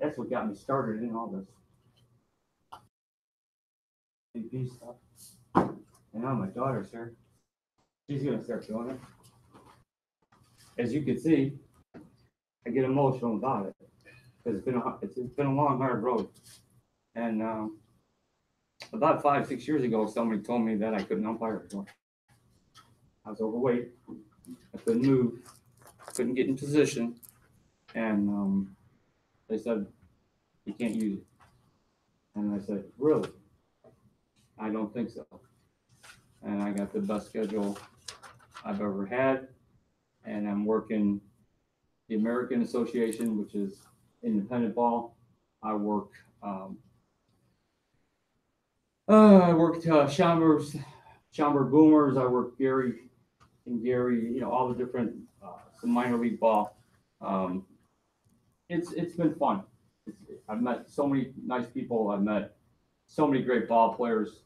that's what got me started in all this AP stuff. And now my daughter's here. She's gonna start doing it. As you can see, I get emotional about it because it's been a long, hard road. And about 5, 6 years ago, somebody told me that I couldn't umpire anymore. I was overweight. I couldn't move. Couldn't get in position. And they said, you can't use it. And I said, really? I don't think so. And I got the best schedule I've ever had. And I'm working the American Association, which is independent ball. I worked Schaumburg Boomers. I worked Gary, all the different some minor league ball. It's been fun. I've met so many nice people. I've met so many great ball players.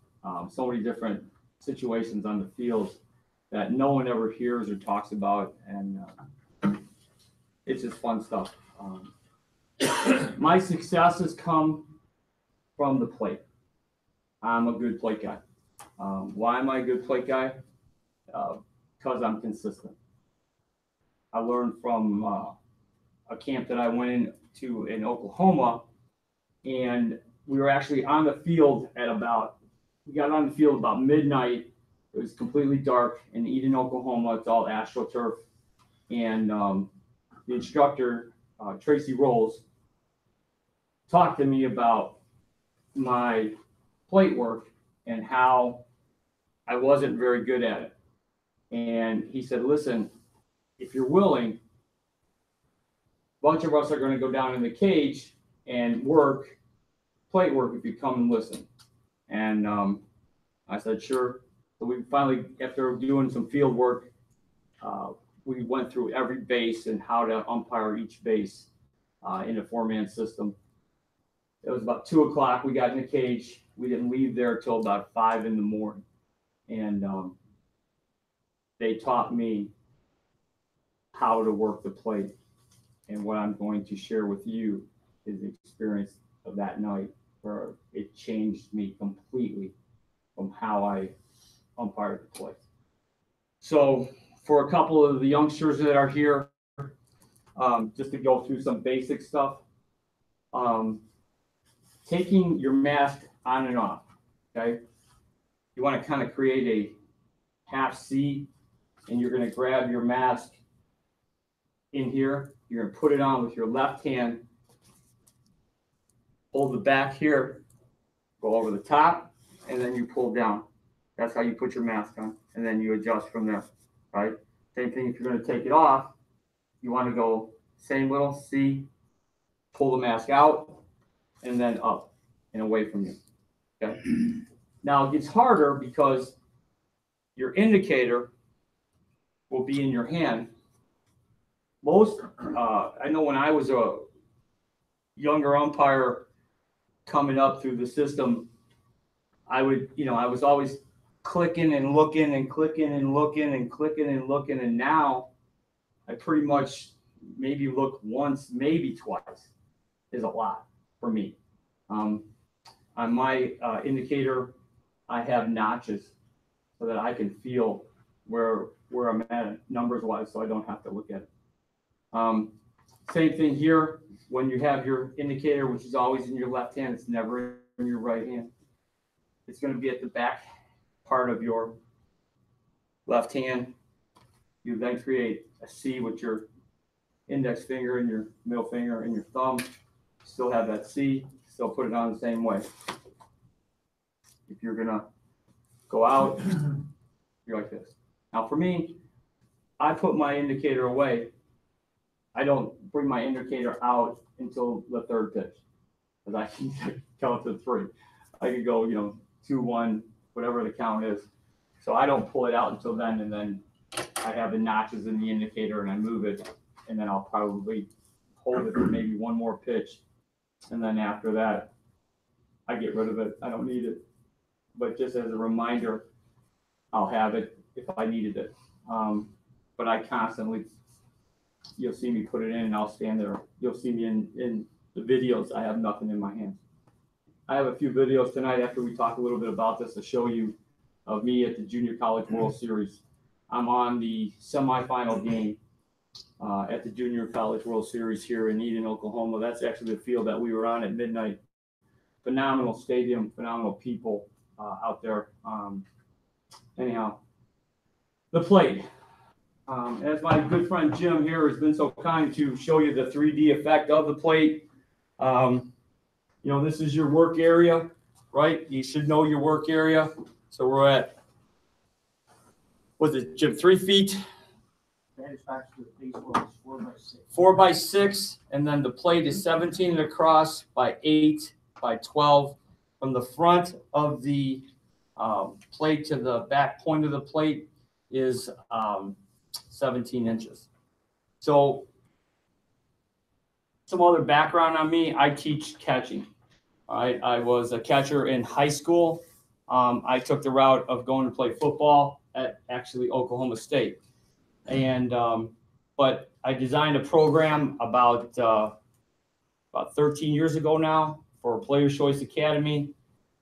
So many different situations on the field that no one ever hears or talks about, and it's just fun stuff. My success has come from the plate. I'm a good plate guy. Why am I a good plate guy? Because I'm consistent. I learned from a camp that I went into in Oklahoma, and we were actually on the field we got on the field about midnight. It was completely dark in Eden, Oklahoma. It's all AstroTurf. And the instructor, Tracy Rolls, talked to me about my plate work and how I wasn't very good at it. And he said, listen, if you're willing, a bunch of us are going to go down in the cage and work plate work if you come and listen. And I said, sure. So we finally, after doing some field work, we went through every base and how to umpire each base in a 4-man system. It was about 2 o'clock. We got in the cage. We didn't leave there till about 5 in the morning. And they taught me how to work the plate. And what I'm going to share with you is the experience of that night where it changed me completely from how I umpired the plate. So for a couple of the youngsters that are here, just to go through some basic stuff, taking your mask on and off, okay? You want to kind of create a half C, and you're going to grab your mask in here. You're going to put it on with your left hand, hold the back here, go over the top, and then you pull down. That's how you put your mask on, and then you adjust from there, right? Same thing if you're going to take it off. You want to go same little C, pull the mask out, and then up and away from you, okay? Now, it gets harder because your indicator will be in your hand. I know when I was a younger umpire coming up through the system, I was always clicking and looking and clicking and looking and clicking and looking. And now I pretty much maybe look once, maybe twice is a lot for me. On my indicator, I have notches so that I can feel where I'm at numbers wise, so I don't have to look at it. Same thing here. When you have your indicator, which is always in your left hand, it's never in your right hand. It's going to be at the back part of your left hand. You then create a C with your index finger and your middle finger and your thumb. Still have that C, still put it on the same way. If you're going to go out, you're like this. Now for me, I put my indicator away. I don't bring my indicator out until the third pitch, because I can count to 3. I could go, 2-1, whatever the count is. So I don't pull it out until then, and then I have the notches in the indicator and I move it, and then I'll probably hold it for maybe one more pitch. And then after that, I get rid of it. I don't need it. But just as a reminder, I'll have it if I needed it. But I constantly, you'll see me put it in and I'll stand there. You'll see me in the videos, I have nothing in my hands. I have a few videos tonight after we talk a little bit about this to show you of me at the Junior College World Series. I'm on the semifinal game at the Junior College World Series here in Eden, Oklahoma. That's actually the field that we were on at midnight. Phenomenal stadium, phenomenal people out there. Anyhow, the plate. As my good friend Jim here has been so kind to show you the 3D effect of the plate. You know, this is your work area, right? You should know your work area. So we're at, what's it, Jim, 3 feet? That is actually the baseball is 4x6. 4x6, and then the plate is 17 across by 8 by 12. From the front of the plate to the back point of the plate is 17 inches. So some other background on me, I teach catching. All right, I was a catcher in high school. I took the route of going to play football at actually Oklahoma State. And but I designed a program about 13 years ago now for Players Choice Academy.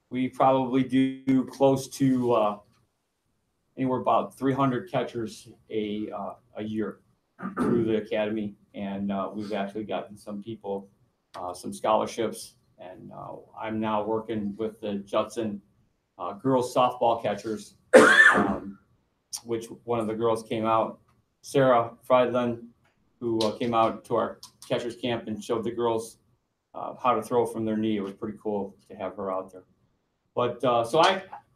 We probably do close to anywhere about 300 catchers a year through the academy, and we've actually gotten some people some scholarships. And I'm now working with the Judson girls softball catchers, which one of the girls came out, Sarah Friedland, who came out to our catchers camp and showed the girls how to throw from their knee. It was pretty cool to have her out there. But so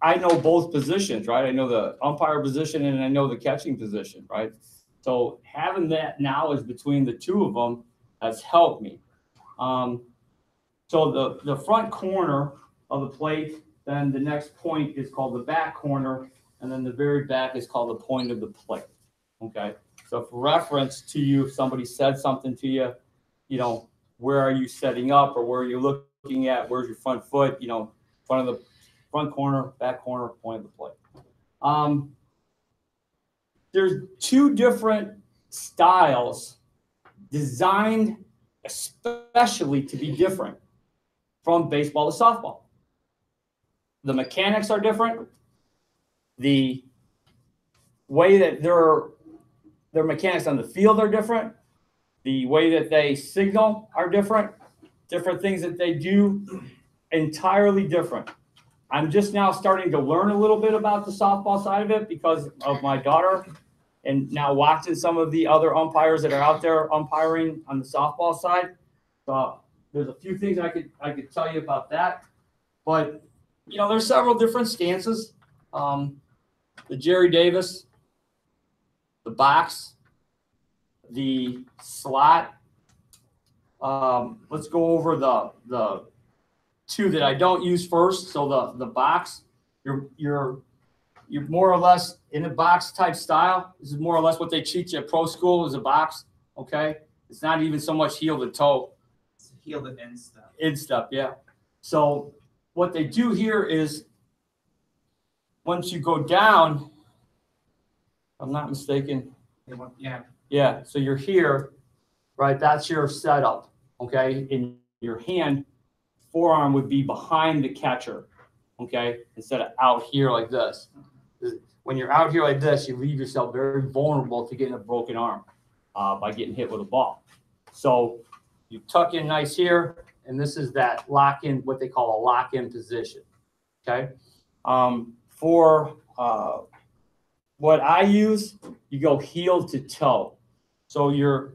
I know both positions, right? I know the umpire position and I know the catching position, right? So having that knowledge between the two of them has helped me. So the front corner of the plate, then the next point is called the back corner, and then the very back is called the point of the plate. Okay. So for reference to you, if somebody said something to you, you know, where are you setting up or where are you looking at? Where's your front foot? You know, front corner, back corner, point of the plate. There's two different styles designed especially to be different from baseball to softball. The mechanics are different. The way that their mechanics on the field are different. The way that they signal are different. Different things that they do, entirely different. I'm just now starting to learn a little bit about the softball side of it because of my daughter, and now watching some of the other umpires that are out there umpiring on the softball side. So there's a few things I could tell you about that. But you know, there's several different stances. The Jerry Davis, the box, the slot. Let's go over the two that I don't use first. So the box, you're more or less in a box type style. This is more or less what they teach you at pro school is a box. Okay, it's not even so much heel to toe. It's heel to instep. Instep, yeah. So what they do here is once you go down, if I'm not mistaken. Yeah. Yeah. So you're here, right? That's your setup. Okay. In your hand, forearm would be behind the catcher. Okay. Instead of out here like this. When you're out here like this, you leave yourself very vulnerable to getting a broken arm by getting hit with a ball. So you tuck in nice here, and this is that lock-in, what they call a lock-in position. Okay. For what I use, you go heel to toe. So you're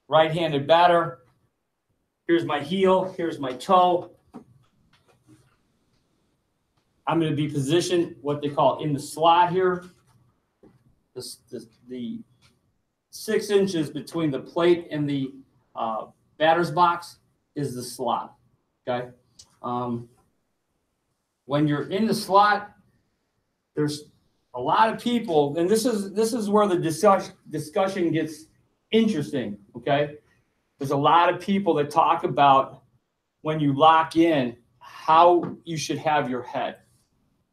right-handed batter. Here's my heel. Here's my toe. I'm going to be positioned what they call in the slot here. The 6 inches between the plate and the batter's box is the slot. Okay. When you're in the slot, there's a lot of people, and this is where the discussion gets interesting. Okay. There's a lot of people that talk about when you lock in, how you should have your head,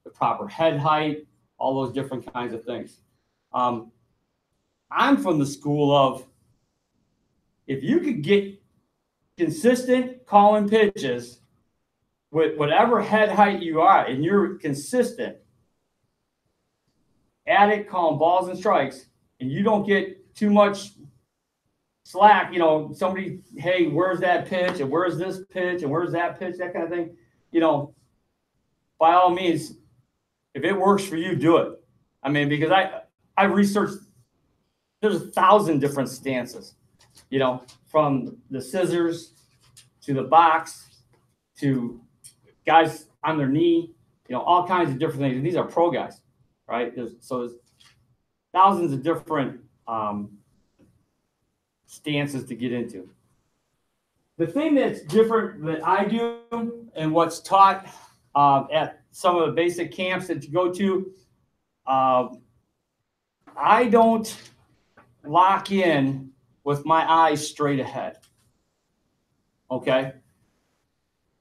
the proper head height, all those different kinds of things. I'm from the school of if you could get consistent calling pitches with whatever head height you are, and you're consistent at it, calling balls and strikes, and you don't get too much slack, you know, somebody, hey, where's that pitch, and where's this pitch, and where's that pitch, that kind of thing, you know, by all means, if it works for you, do it. I mean, because I've researched, there's 1,000 different stances, you know, from the scissors to the box to guys on their knee, you know, all kinds of different things. And these are pro guys, right? There's thousands of different stances to get into. The thing that's different that I do and what's taught at some of the basic camps that you go to, I don't lock in with my eyes straight ahead. Okay.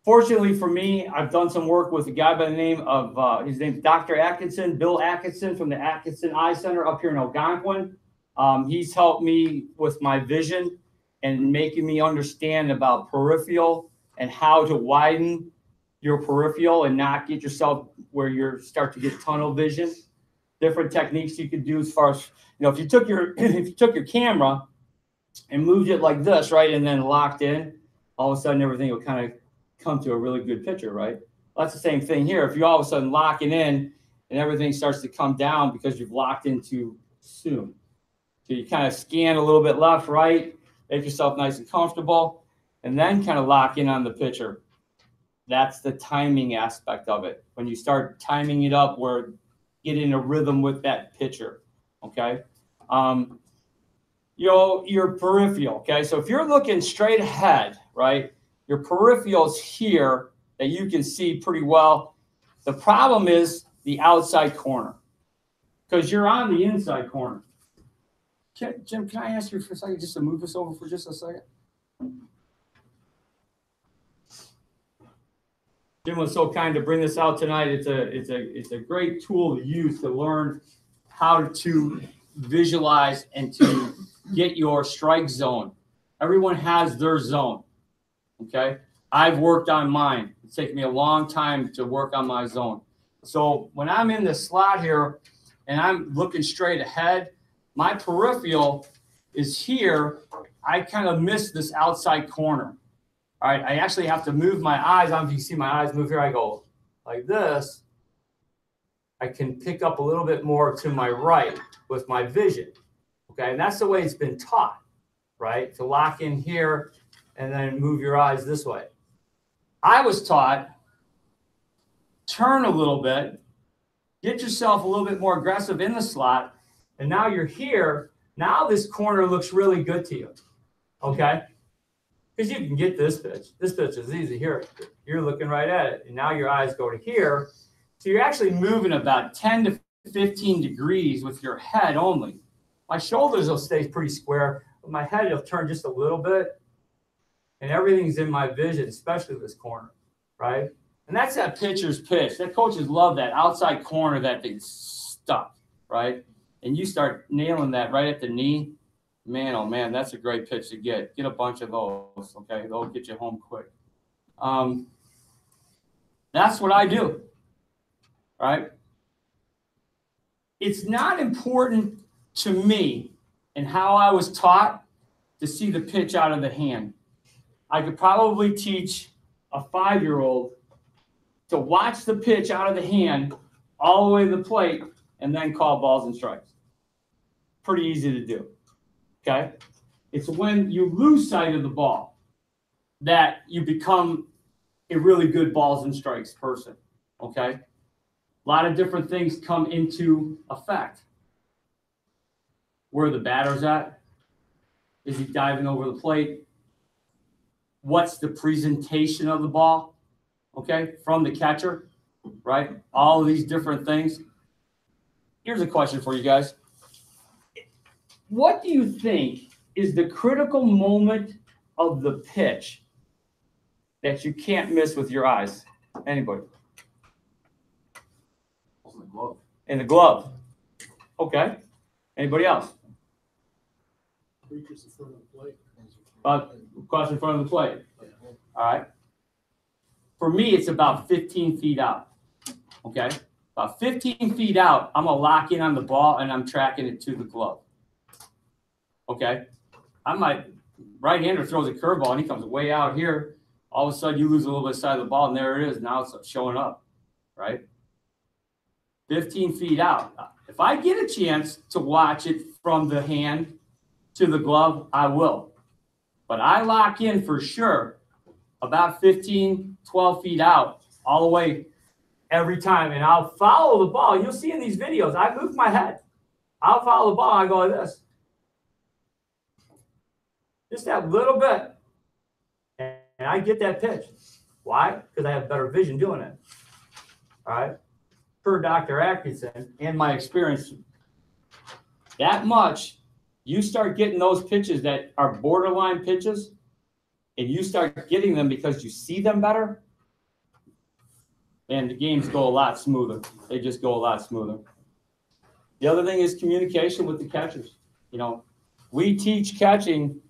Fortunately for me, I've done some work with a guy by the name of, his name's Dr. Atkinson, Bill Atkinson from the Atkinson Eye Center up here in Algonquin. He's helped me with my vision and making me understand about peripheral and how to widen your peripheral and not get yourself where you start to get tunnel vision. Different techniques you could do as far as, you know, if you took your camera and moved it like this, right, and then locked in, all of a sudden everything will kind of come to a really good picture, right? Well, that's the same thing here. If you all of a sudden lock it in and everything starts to come down because you've locked in too soon. So you kind of scan a little bit left, right, make yourself nice and comfortable, and then kind of lock in on the picture. That's the timing aspect of it. When you start timing it up, where get in a rhythm with that pitcher, okay? You know, your peripheral, okay? So if you're looking straight ahead, right, your peripheral's here that you can see pretty well. The problem is the outside corner because you're on the inside corner. Jim, can I ask you for a second just to move this over for just a second? Jim was so kind to bring this out tonight. It's a great tool to use to learn how to visualize and to get your strike zone. Everyone has their zone. Okay, I've worked on mine. It's taken me a long time to work on my zone. So when I'm in the slot here and I'm looking straight ahead, my peripheral is here. I kind of miss this outside corner. All right, I actually have to move my eyes. I don't know if you see my eyes move here. I go like this. I can pick up a little bit more to my right with my vision. Okay, and that's the way it's been taught, right? To lock in here and then move your eyes this way. I was taught, turn a little bit, get yourself a little bit more aggressive in the slot, and now you're here. Now this corner looks really good to you, okay? Because you can get this pitch. This pitch is easy here. You're looking right at it, and now your eyes go to here. So you're actually moving about 10 to 15 degrees with your head only. My shoulders will stay pretty square, but my head will turn just a little bit. And everything's in my vision, especially this corner, right? And that's that pitcher's pitch. That coaches love that outside corner, that thing stuck, right? And you start nailing that right at the knee. Man, oh man, that's a great pitch to get. Get a bunch of those, okay? They'll get you home quick. That's what I do, right? It's not important to me and how I was taught to see the pitch out of the hand. I could probably teach a 5-year-old to watch the pitch out of the hand all the way to the plate and then call balls and strikes. Pretty easy to do, okay? It's when you lose sight of the ball that you become a really good balls and strikes person, okay? A lot of different things come into effect. Where the batter's at? Is he diving over the plate? What's the presentation of the ball, okay, from the catcher, right? All of these different things. Here's a question for you guys. What do you think is the critical moment of the pitch that you can't miss with your eyes? Anybody? In the glove. In the glove. Okay. Anybody else? Reaches the front of the plate. across in front of the plate. All right. For me, it's about 15 feet out. Okay. About 15 feet out, I'm going to lock in on the ball and I'm tracking it to the glove. Okay. I might, right-hander throws a curveball and he comes way out here. All of a sudden, you lose a little bit of side of the ball, and there it is. Now it's showing up, right? 15 feet out. If I get a chance to watch it from the hand to the glove, I will. But I lock in for sure about 15, 12 feet out all the way every time. And I'll follow the ball. You'll see in these videos, I move my head. I'll follow the ball. I go like this. Just that little bit. And I get that pitch. Why? Because I have better vision doing it. All right. Per Dr. Atkinson and my experience, that much, you start getting those pitches that are borderline pitches, and you start getting them because you see them better, and the games go a lot smoother. They just go a lot smoother. The other thing is communication with the catchers. You know, we teach catching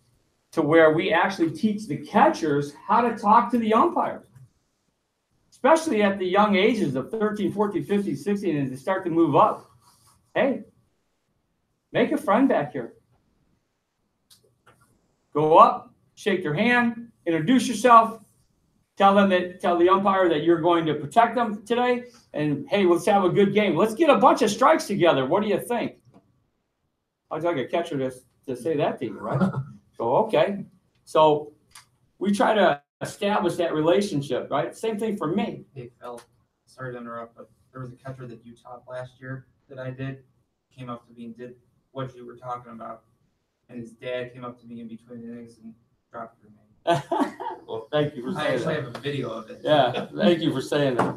to where we actually teach the catchers how to talk to the umpires, especially at the young ages of 13, 14, 15, 16, and they start to move up. Hey, make a friend back here. Go up, shake their hand, introduce yourself, tell the umpire that you're going to protect them today, and hey, let's have a good game. Let's get a bunch of strikes together. What do you think? I'd like a catcher to say that to you, right? So, okay. So we try to establish that relationship, right? Same thing for me. Hey, Phil, sorry to interrupt, but there was a catcher that you taught last year that I did, came up to me and did what you were talking about. And his dad came up to me in between innings and dropped your name. Well, thank you for saying that. I actually have a video of it. Yeah, thank you for saying that.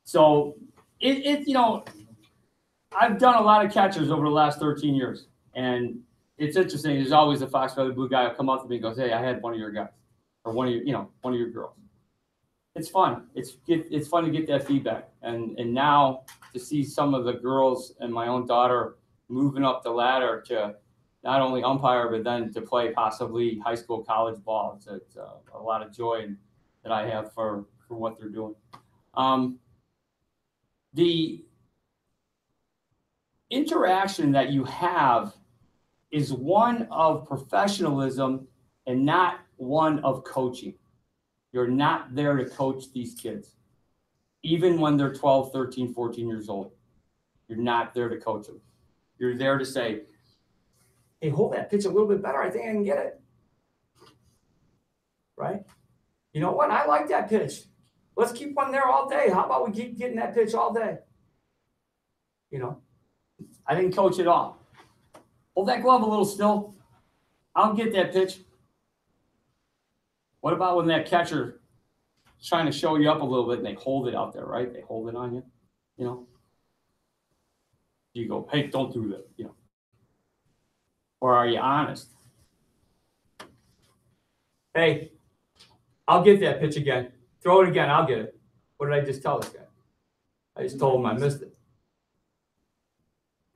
So, you know, I've done a lot of catchers over the last 13 years. And it's interesting. There's always a Fox Feather Blue guy who come up to me and goes, hey, I had one of your guys or one of your girls. It's fun. It's fun to get that feedback. And now to see some of the girls and my own daughter moving up the ladder to not only umpire, but then to play possibly high school, college ball. It's a lot of joy that I have for what they're doing. The interaction that you have is one of professionalism and not one of coaching. You're not there to coach these kids. Even when they're 12, 13, 14 years old, you're not there to coach them. You're there to say, hey, hold that pitch a little bit better. I think I can get it. Right? You know what? I like that pitch. Let's keep one there all day. How about we keep getting that pitch all day? You know, I didn't coach it all. Hold that glove a little still. I'll get that pitch. What about when that catcher is trying to show you up a little bit and they hold it out there, right? They hold it on you, you know? You go, hey, don't do that, you know? Or are you honest? Hey, I'll get that pitch again. Throw it again, I'll get it. What did I just tell this guy? I just told him I missed it.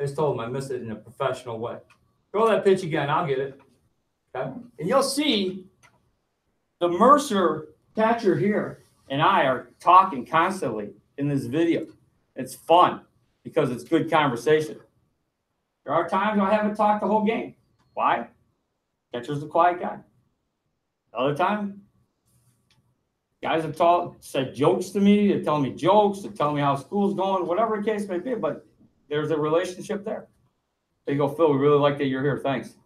I just told him I missed it in a professional way. Throw that pitch again, I'll get it. Okay? And you'll see the Mercer catcher here and I are talking constantly in this video. It's fun because it's good conversation. There are times I haven't talked the whole game. Why? Catcher's a quiet guy. Other time, guys have said jokes to me. They're telling me jokes. They're telling me how school's going, whatever the case may be. But there's a relationship there. They go, Phil, we really like that you're here. Thanks.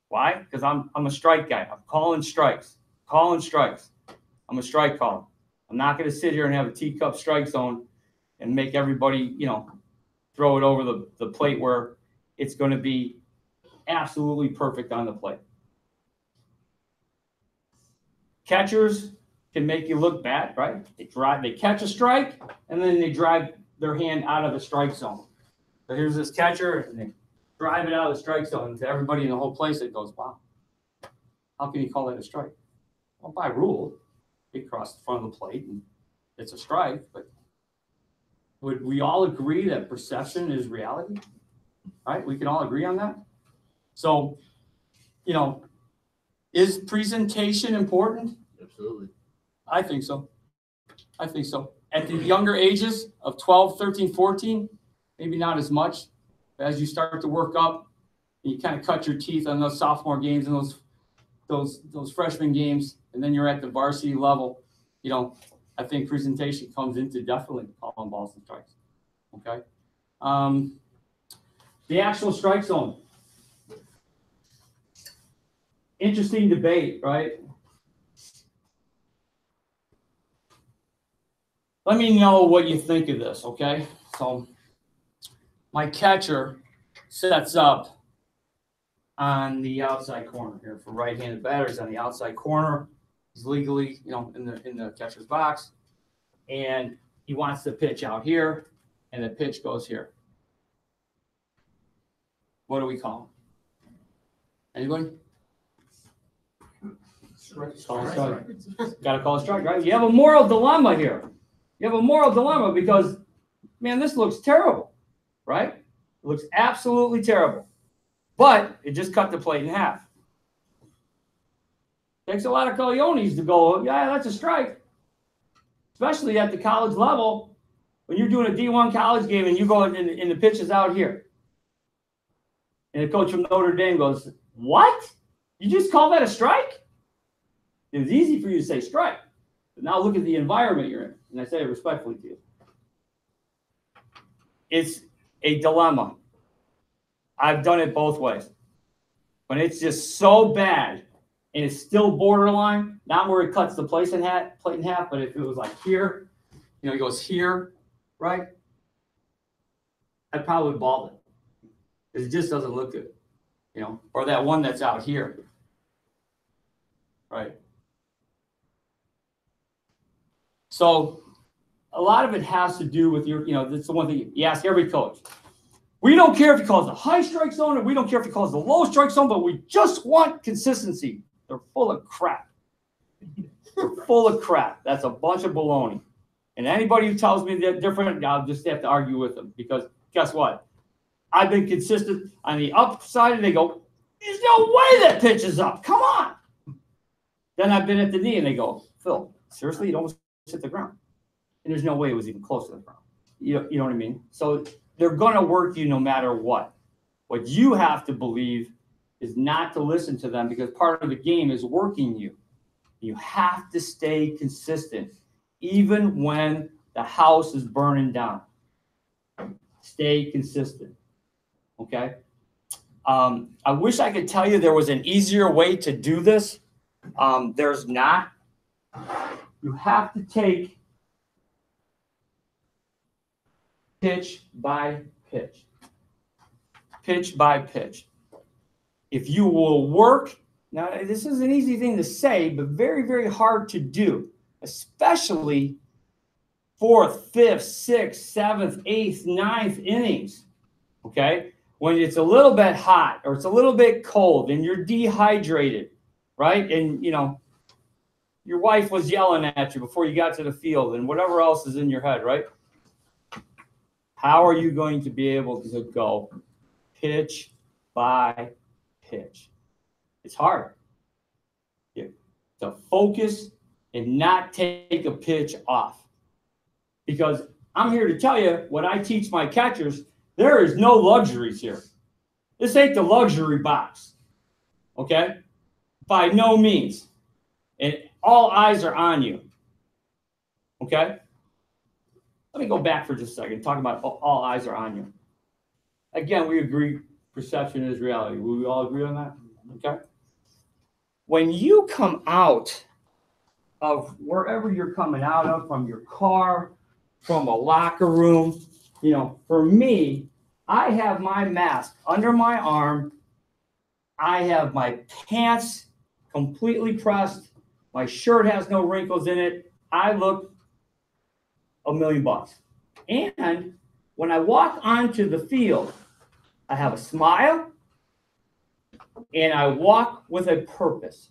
Why? Because I'm a strike guy. I'm calling strikes. I'm a strike caller. I'm not going to sit here and have a teacup strike zone and make everybody, you know, throw it over the plate where it's going to be absolutely perfect on the plate. Catchers can make you look bad, right? They catch a strike, and then they drive their hand out of the strike zone. So here's this catcher, and they drive it out of the strike zone. And to everybody in the whole place, it goes, wow, how can you call that a strike? Well, by rule, it crossed the front of the plate, and it's a strike. But would we all agree that perception is reality? Right? We can all agree on that. So, you know, Is presentation important? Absolutely. I think so. I think so. At the younger ages of 12, 13, 14, maybe not as much. As you start to work up, you kind of cut your teeth on those sophomore games and those freshman games, and then you're at the varsity level. You know, I think presentation comes into definitely calling balls and strikes. Okay. The actual strike zone. Interesting debate, right? Let me know what you think of this, okay? So my catcher sets up on the outside corner here for right-handed batters on the outside corner. He's legally, you know, in the catcher's box, and he wants to pitch out here, and the pitch goes here. What do we call him? Anybody? Call a strike. Got to call a strike, right? You have a moral dilemma here. You have a moral dilemma because, man, this looks terrible, right? It looks absolutely terrible. But it just cut the plate in half. Takes a lot of cojones to go, yeah, that's a strike. Especially at the college level, when you're doing a D1 college game and you go and the pitch is out here. And the coach from Notre Dame goes, what? You just call that a strike? It was easy for you to say strike. But now look at the environment you're in. And I say it respectfully to you. It's a dilemma. I've done it both ways. When it's just so bad and it's still borderline, not where it cuts the plate in half, but if it was like here, you know, it goes here, right? I'd probably ball it. Because it just doesn't look good. You know, or that one that's out here. Right? So a lot of it has to do with your, you know, that's the one thing you ask every coach. We don't care if he calls the high strike zone, and we don't care if he calls the low strike zone, but we just want consistency. They're full of crap. They're full of crap. That's a bunch of baloney. And anybody who tells me they're different, I'll just have to argue with them because guess what? I've been consistent on the upside, and they go, there's no way that pitch is up. Come on. Then I've been at the knee, and they go, Phil, seriously, it almost hit the ground. And there's no way it was even close to the ground. You know what I mean? So they're going to work you no matter what. What you have to believe is not to listen to them because part of the game is working you. You have to stay consistent, even when the house is burning down. Stay consistent. Okay? I wish I could tell you there was an easier way to do this. There's not. You have to take pitch by pitch. Pitch by pitch. If you will work, now this is an easy thing to say, but very, very hard to do, especially 4th, 5th, 6th, 7th, 8th, 9th innings. Okay? When it's a little bit hot or it's a little bit cold and you're dehydrated, right? And, you know, your wife was yelling at you before you got to the field and whatever else is in your head, right? How are you going to be able to go pitch by pitch? It's hard. To focus and not take a pitch off. Because I'm here to tell you what I teach my catchers, there is no luxuries here. This ain't the luxury box. Okay? By no means. And all eyes are on you. Okay? Let me go back for just a second, talk about all eyes are on you. Again, we agree perception is reality. Will we all agree on that? Okay? When you come out of wherever you're coming out of, from your car, from a locker room, you know, for me, I have my mask under my arm. I have my pants completely pressed. My shirt has no wrinkles in it. I look $1,000,000. And when I walk onto the field, I have a smile and I walk with a purpose.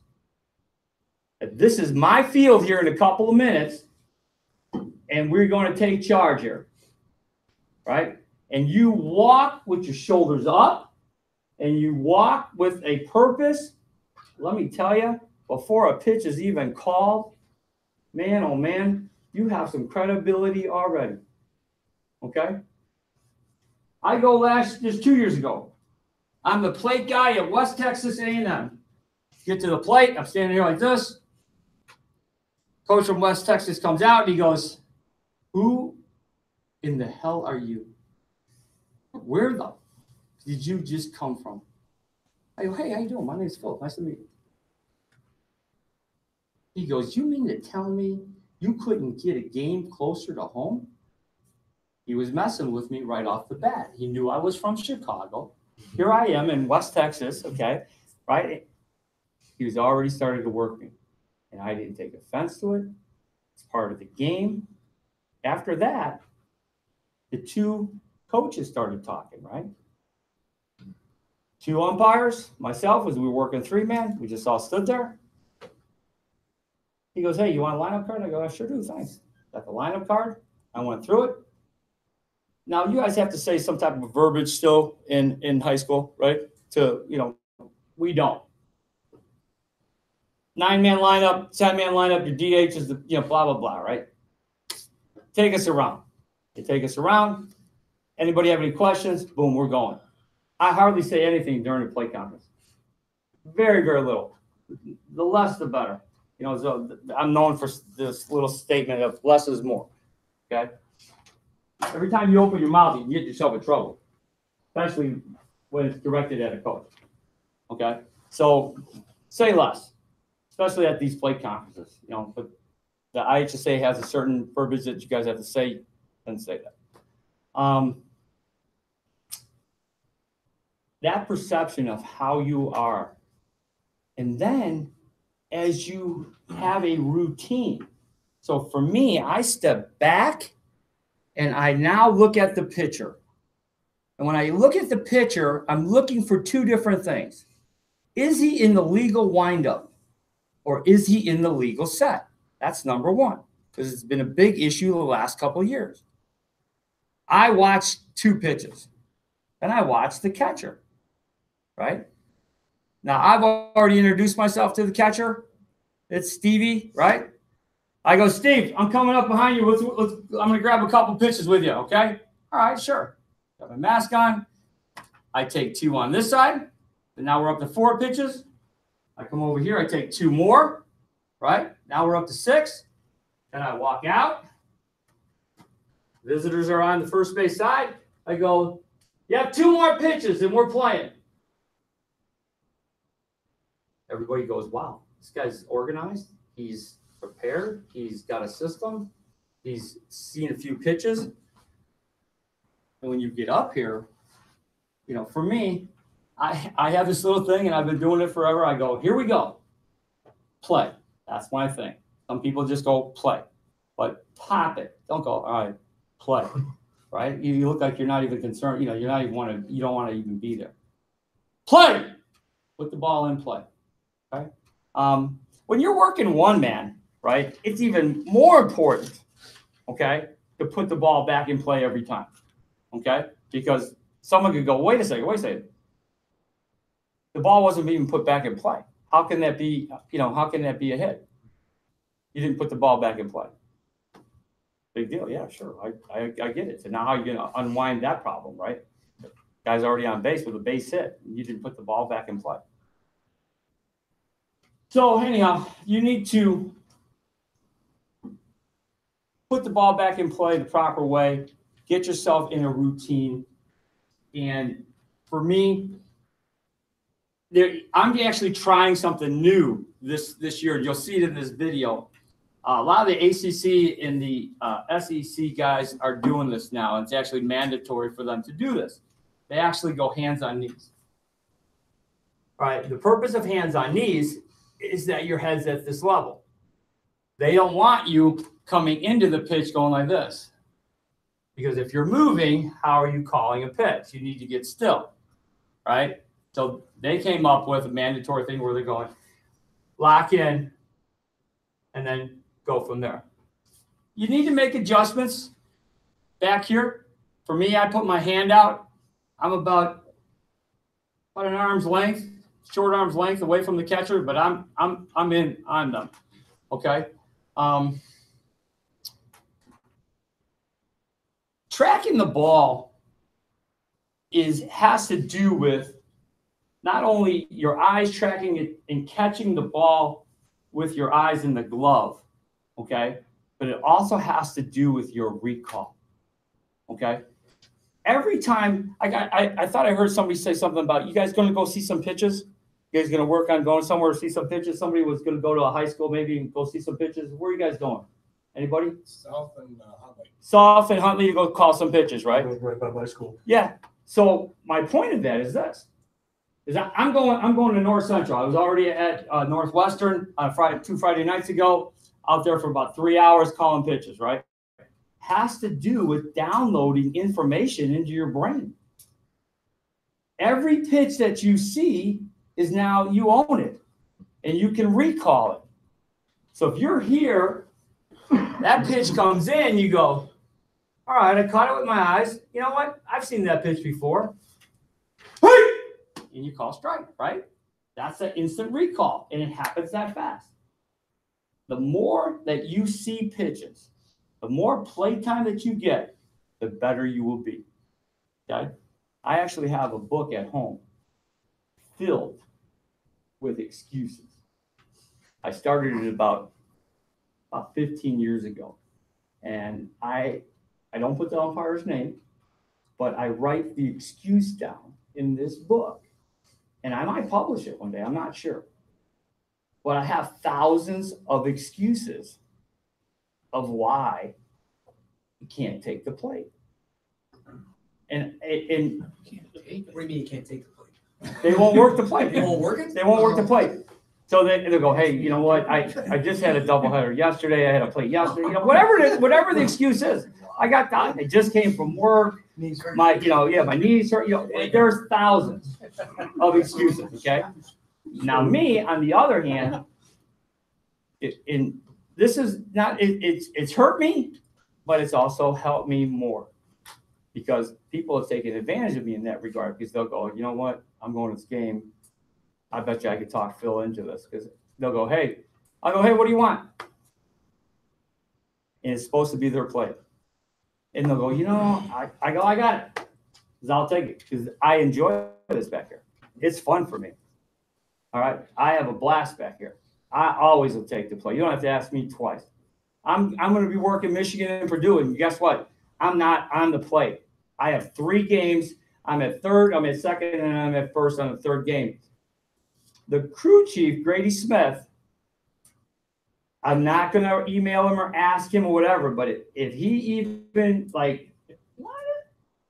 This is my field here in a couple of minutes, and we're going to take charge here, right? And you walk with your shoulders up, and you walk with a purpose, let me tell you, before a pitch is even called, man, oh man, you have some credibility already. Okay? I go just 2 years ago. I'm the plate guy at West Texas A&M. Get to the plate, I'm standing here like this. Coach from West Texas comes out and he goes, "Who in the hell are you? Where the did you just come from?" I go, "Hey, how you doing? My name's Phil. Nice to meet you." He goes, "You mean to tell me you couldn't get a game closer to home?" He was messing with me right off the bat. He knew I was from Chicago. Here I am in West Texas, okay, right? He was already starting to work me. And I didn't take offense to it. It's part of the game. After that, the two coaches started talking, right? Two umpires, myself, as we were working 3-man, we just all stood there. He goes, "Hey, you want a lineup card?" I go, "I sure do, thanks." Got the lineup card. I went through it. Now, you guys have to say some type of verbiage still in high school, right? We don't. 9-man lineup, 10-man lineup, your DH is the, blah, blah, blah, right? Take us around. You take us around. Anybody have any questions? Boom, we're going. I hardly say anything during the play conference. Very, very little. The less, the better. So I'm known for this little statement of less is more, okay? Every time you open your mouth, you can get yourself in trouble, especially when it's directed at a coach, okay? So say less. Especially at these plate conferences, but the IHSA has a certain verbiage that you guys have to say, and say that. That perception of how you are, and then as you have a routine. So for me, I step back and I now look at the pitcher. And when I look at the pitcher, I'm looking for two different things. Is he in the legal windup? Or is he in the legal set? That's number one, because it's been a big issue the last couple of years. I watched 2 pitches, and I watched the catcher, right? Now, I've already introduced myself to the catcher. It's Stevie, right? I go, "Steve, I'm coming up behind you. I'm going to grab a couple pitches with you, okay?" "All right, sure." Got my mask on. I take 2 on this side, and now we're up to 4 pitches. I come over here, I take 2 more, right? Now we're up to 6. Then I walk out. Visitors are on the first base side. I go, "You have 2 more pitches and we're playing." Everybody goes, "Wow, this guy's organized. He's prepared. He's got a system. He's seen a few pitches." And when you get up here, for me, I have this little thing, and I've been doing it forever. I go, "Here we go. Play." That's my thing. Some people just go play, but pop it. Don't go, "All right, play." Right? You look like you're not even concerned. You don't want to even be there. Play. Put the ball in play. Okay. When you're working 1-man, right, it's even more important, okay, to put the ball back in play every time, okay, because someone could go, wait a second. The ball wasn't even put back in play. How can that be, a hit? You didn't put the ball back in play. Big deal. Yeah, sure. I get it. So now how are you going to unwind that problem, right? The guy's already on base with a base hit. You didn't put the ball back in play. So anyhow, you need to put the ball back in play the proper way, get yourself in a routine. And for me, I'm actually trying something new this year. You'll see it in this video. A lot of the ACC and the SEC guys are doing this now. It's actually mandatory for them to do this. They actually go hands on knees. All right. The purpose of hands on knees is that your head's at this level. They don't want you coming into the pitch going like this. Because if you're moving, how are you calling a pitch? You need to get still, right? So they came up with a mandatory thing where they're going lock in and then go from there. You need to make adjustments back here. For me, I put my hand out. I'm about an arm's length. short arm's length away from the catcher, but I'm in on them. Okay. Tracking the ball has to do with not only your eyes tracking it and catching the ball with your eyes in the glove, okay, but it also has to do with your recall, okay. Every time I thought I heard somebody say something about, you guys going to go see some pitches? You guys going to work on going somewhere to see some pitches? Somebody was going to go to a high school maybe and go see some pitches. Where are you guys going? Anybody? South and Huntley. South and Huntley to go call some pitches, right? Right by my school. Yeah. So my point of that is this: is that I'm going to North Central. I was already at Northwestern on two Friday nights ago, out there for about 3 hours calling pitches, right? Has to do with downloading information into your brain. Every pitch that you see is now you own it and you can recall it. So if you're here, that pitch comes in, you go, all right, I caught it with my eyes. You know what? I've seen that pitch before. And you call strike, right? That's an instant recall, and it happens that fast. The more that you see pitches, the more play time that you get, the better you will be. Okay? I actually have a book at home filled with excuses. I started it about 15 years ago. And I don't put the umpire's name, but I write the excuse down in this book. And I might publish it one day, I'm not sure. But I have thousands of excuses of why you can't take the plate. And What do you mean you can't take the plate? they won't work the plate. They won't work it? They won't work the plate. So they'll go, hey, you know what? I just had a doubleheader yesterday. I had a plate yesterday. You know, whatever the excuse is. I got that. I just came from work. My knees hurt. You know, there's thousands of excuses. Okay. Now me, on the other hand, this is not. It's hurt me, but it's also helped me more because people have taken advantage of me in that regard because they'll go, you know what? I'm going to this game. I bet you I could talk Phil into this because they'll go, hey, I'll go, hey, what do you want? And it's supposed to be their play. And they'll go, you know, I go, I got it. Because I'll take it because I enjoy this back here. It's fun for me. All right. I have a blast back here. I always will take the play. You don't have to ask me twice. I'm going to be working Michigan and Purdue. And guess what? I'm not on the plate. I have 3 games. I'm at third, I'm at second, and I'm at first on the third game. The crew chief, Grady Smith, I'm not going to email him or ask him or whatever, but if he even what?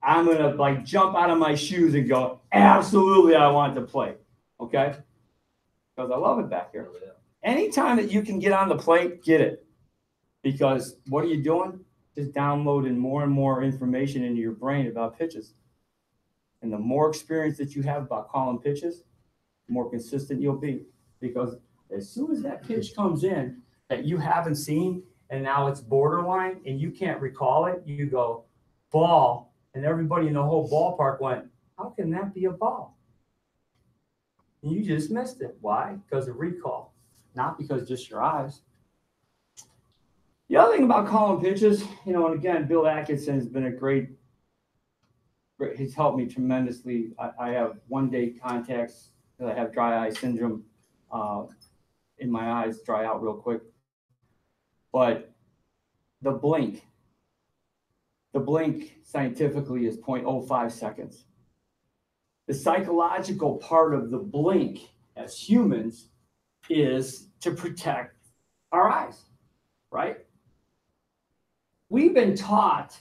I'm going to jump out of my shoes and go, absolutely, I want to play. Okay? Because I love it back here. Anytime that you can get on the plate, get it. Because what are you doing? Just downloading more and more information into your brain about pitches. And the more experience that you have about calling pitches, the more consistent you'll be. Because as soon as that pitch comes in that you haven't seen and now it's borderline and you can't recall it, you go, ball. And everybody in the whole ballpark went, how can that be a ball? And you just missed it. Why? Because of recall, not because just your eyes. The other thing about calling pitches, and again, Bill Atkinson has been he's helped me tremendously. I have one-day contacts because I have dry eye syndrome in my eyes, dry out real quick. But the blink scientifically is 0.05 seconds. The psychological part of the blink as humans is to protect our eyes, right? We've been taught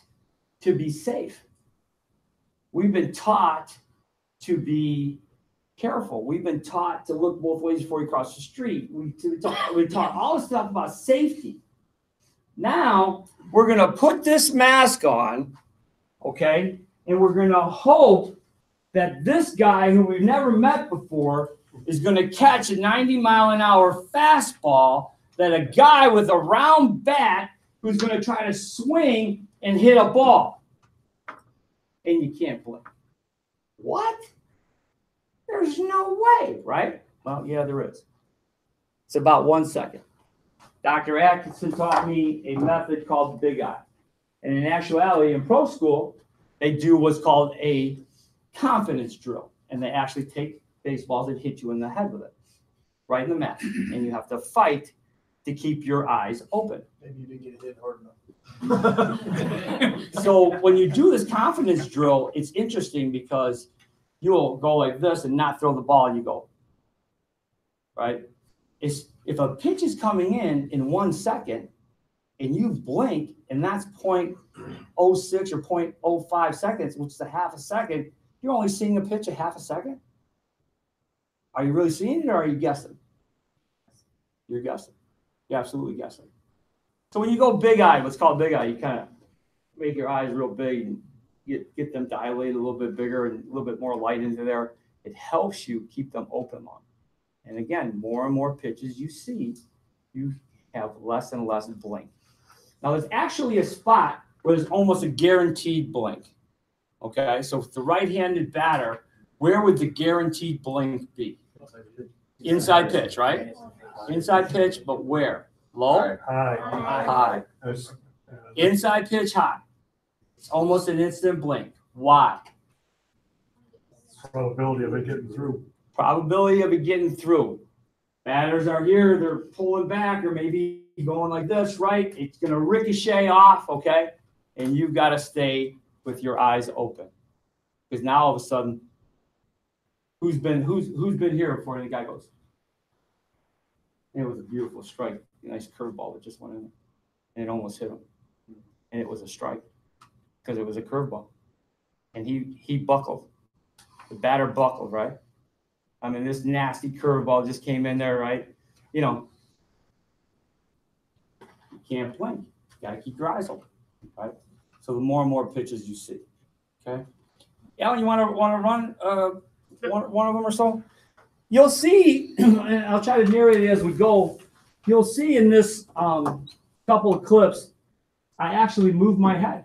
to be safe. We've been taught to be careful. We've been taught to look both ways before you cross the street. We're taught all this stuff about safety. Now we're going to put this mask on, okay? And we're going to hope that this guy who we've never met before is going to catch a 90-mile-an-hour fastball that a guy with a round bat who's going to try to swing and hit a ball. And you can't blink. What? There's no way, right? Well, yeah, there is. It's about 1 second. Dr. Atkinson taught me a method called the big eye. And in actuality, in pro school, they do what's called a confidence drill. And they actually take baseballs and hit you in the head with it, right in the mat. And you have to fight to keep your eyes open. Maybe you didn't get hit hard enough. So when you do this confidence drill, it's interesting because you'll go like this and not throw the ball, you go, right? If a pitch is coming in 1 second and you blink and that's 0.06 or 0.05 seconds, which is a half a second, you're only seeing a pitch a half a second? Are you really seeing it or are you guessing? You're guessing. You're absolutely guessing. So when you go big eye, what's called big eye, you kind of make your eyes real big and get them dilated a little bit bigger and a little bit more light into there. It helps you keep them open long. And again, more and more pitches you see, you have less and less blink. Now there's actually a spot where there's almost a guaranteed blink. Okay, so with the right-handed batter, where would the guaranteed blink be? Inside pitch, right? Inside pitch, but where? Low? High. Inside pitch, high. It's almost an instant blink. Why? Probability of it getting through. Probability of it getting through. Batters are here, they're pulling back, or maybe going like this, right? It's going to ricochet off, okay? And you've got to stay with your eyes open. Because now all of a sudden, who's been here before the guy goes? And it was a beautiful strike, a nice curveball that just went in, and it almost hit him. And it was a strike because it was a curveball. And he buckled. The batter buckled, right? I mean, this nasty curveball just came in there, right? You know, you can't blink. You got to keep your eyes open, right? So the more and more pitches you see, okay? Alan, you want to run one of them or so? You'll see, and I'll try to narrate it as we go. You'll see in this couple of clips, I actually move my head,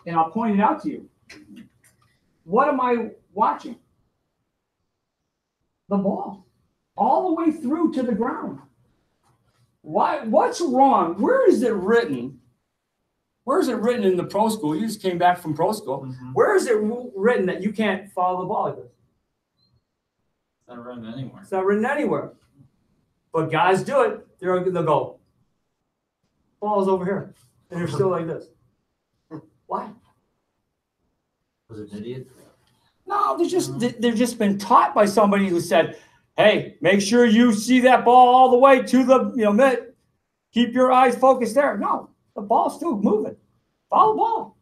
and I'll point it out to you. What am I watching? The ball, all the way through to the ground. Why? What's wrong? Where is it written? Where is it written in the pro school? You just came back from pro school. Mm-hmm. Where is it written that you can't follow the ball like this? It's not written anywhere. It's not written anywhere. But guys do it. They'll go, ball's over here. And they're still like this. Why? Was it an idiot? No, they've just been taught by somebody who said, hey, make sure you see that ball all the way to the mitt. Keep your eyes focused there. No, the ball's still moving. Follow the ball.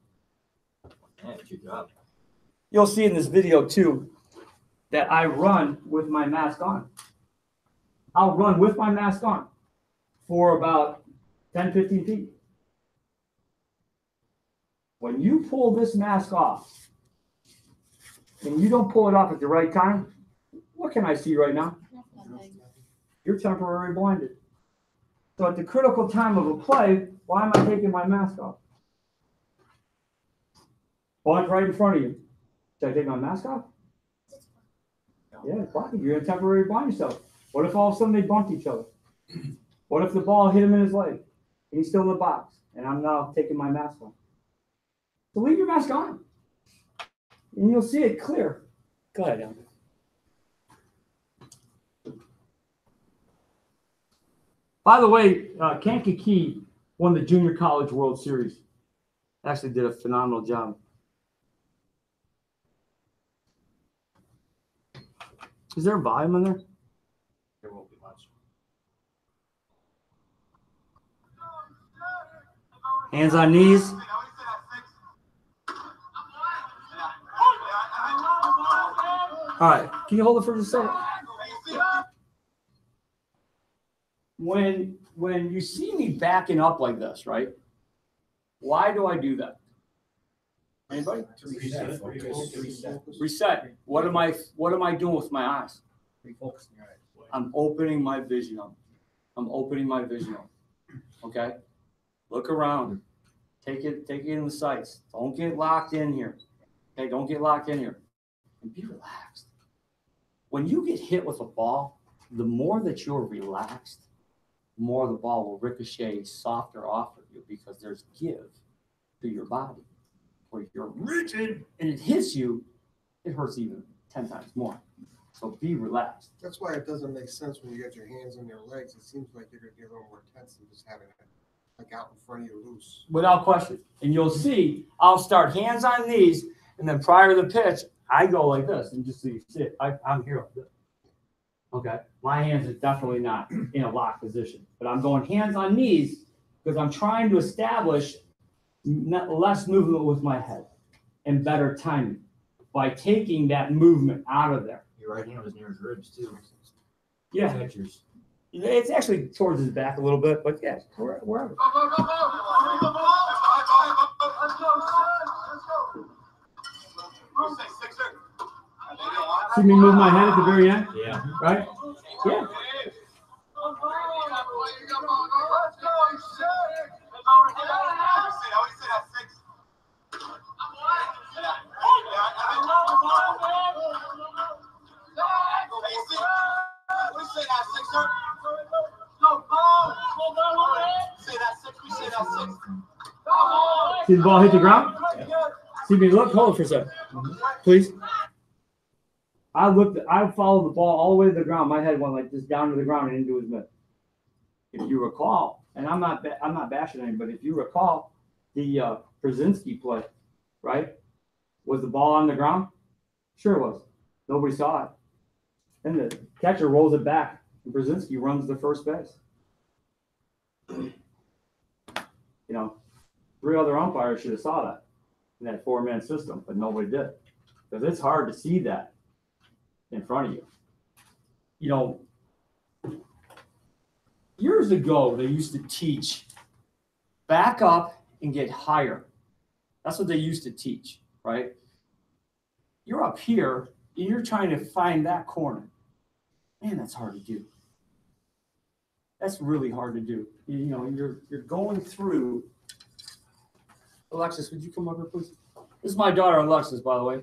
Yeah, good job. You'll see in this video too that I run with my mask on. I'll run with my mask on for about 10, 15 feet. When you pull this mask off, and you don't pull it off at the right time, what can I see right now? You're temporarily blinded. So at the critical time of a play, why am I taking my mask off? Bunt right in front of you. Should I take my mask off? Yeah, it's blocking. You're going to temporarily blind yourself. What if all of a sudden they bunt each other? What if the ball hit him in his leg and he's still in the box and I'm now taking my mask off? So leave your mask on and you'll see it clear. Go ahead, Alan. By the way, Kankakee won the Junior College World Series. Actually did a phenomenal job. Is there a volume in there? There won't be much. Hands on knees. All right, can you hold it for just a second? When you see me backing up like this, right? Why do I do that? Anybody? Reset. Reset. Reset. What am I doing with my eyes? Refocusing your eyes. I'm opening my vision up. I'm opening my vision up. Okay? Look around. Take it in the sights. Don't get locked in here. Okay, don't get locked in here. And be relaxed. when you get hit with a ball, the more that you're relaxed, the more the ball will ricochet softer off of you because there's give to your body. Where you're rigid and it hits you, it hurts even 10 times more. So be relaxed. That's why it doesn't make sense when you get your hands on your legs. It seems like you're gonna be a little more tense than just having it like out in front of you loose. Without question. And you'll see, I'll start hands on knees, and then prior to the pitch, I go like this, and just so you see it, I'm here like this. Okay? My hands are definitely not in a lock position, but I'm going hands on knees because I'm trying to establish less movement with my head and better timing by taking that movement out of there. Your right hand was near his ribs too. Yeah. Catchers. It's actually towards his back a little bit, but yeah, wherever. See me move my head at the very end? Yeah. Right? Yeah. See the ball hit the ground? See me look? Hold it for a second. Please. I followed the ball all the way to the ground. My head went like this down to the ground and into his mitt. If you recall, and I'm not bashing anybody, if you recall the Brzezinski play, right? Was the ball on the ground? Sure it was. Nobody saw it. And the catcher rolls it back, and Brzezinski runs the first base. You know, 3 other umpires should have saw that in that 4-man system, but nobody did. Because it's hard to see that in front of you. You know, years ago, they used to teach back up and get higher. That's what they used to teach, right? You're up here and you're trying to find that corner. Man, that's hard to do. That's really hard to do. You know, you're going through. Alexis, would you come over, please? This is my daughter, Alexis, by the way.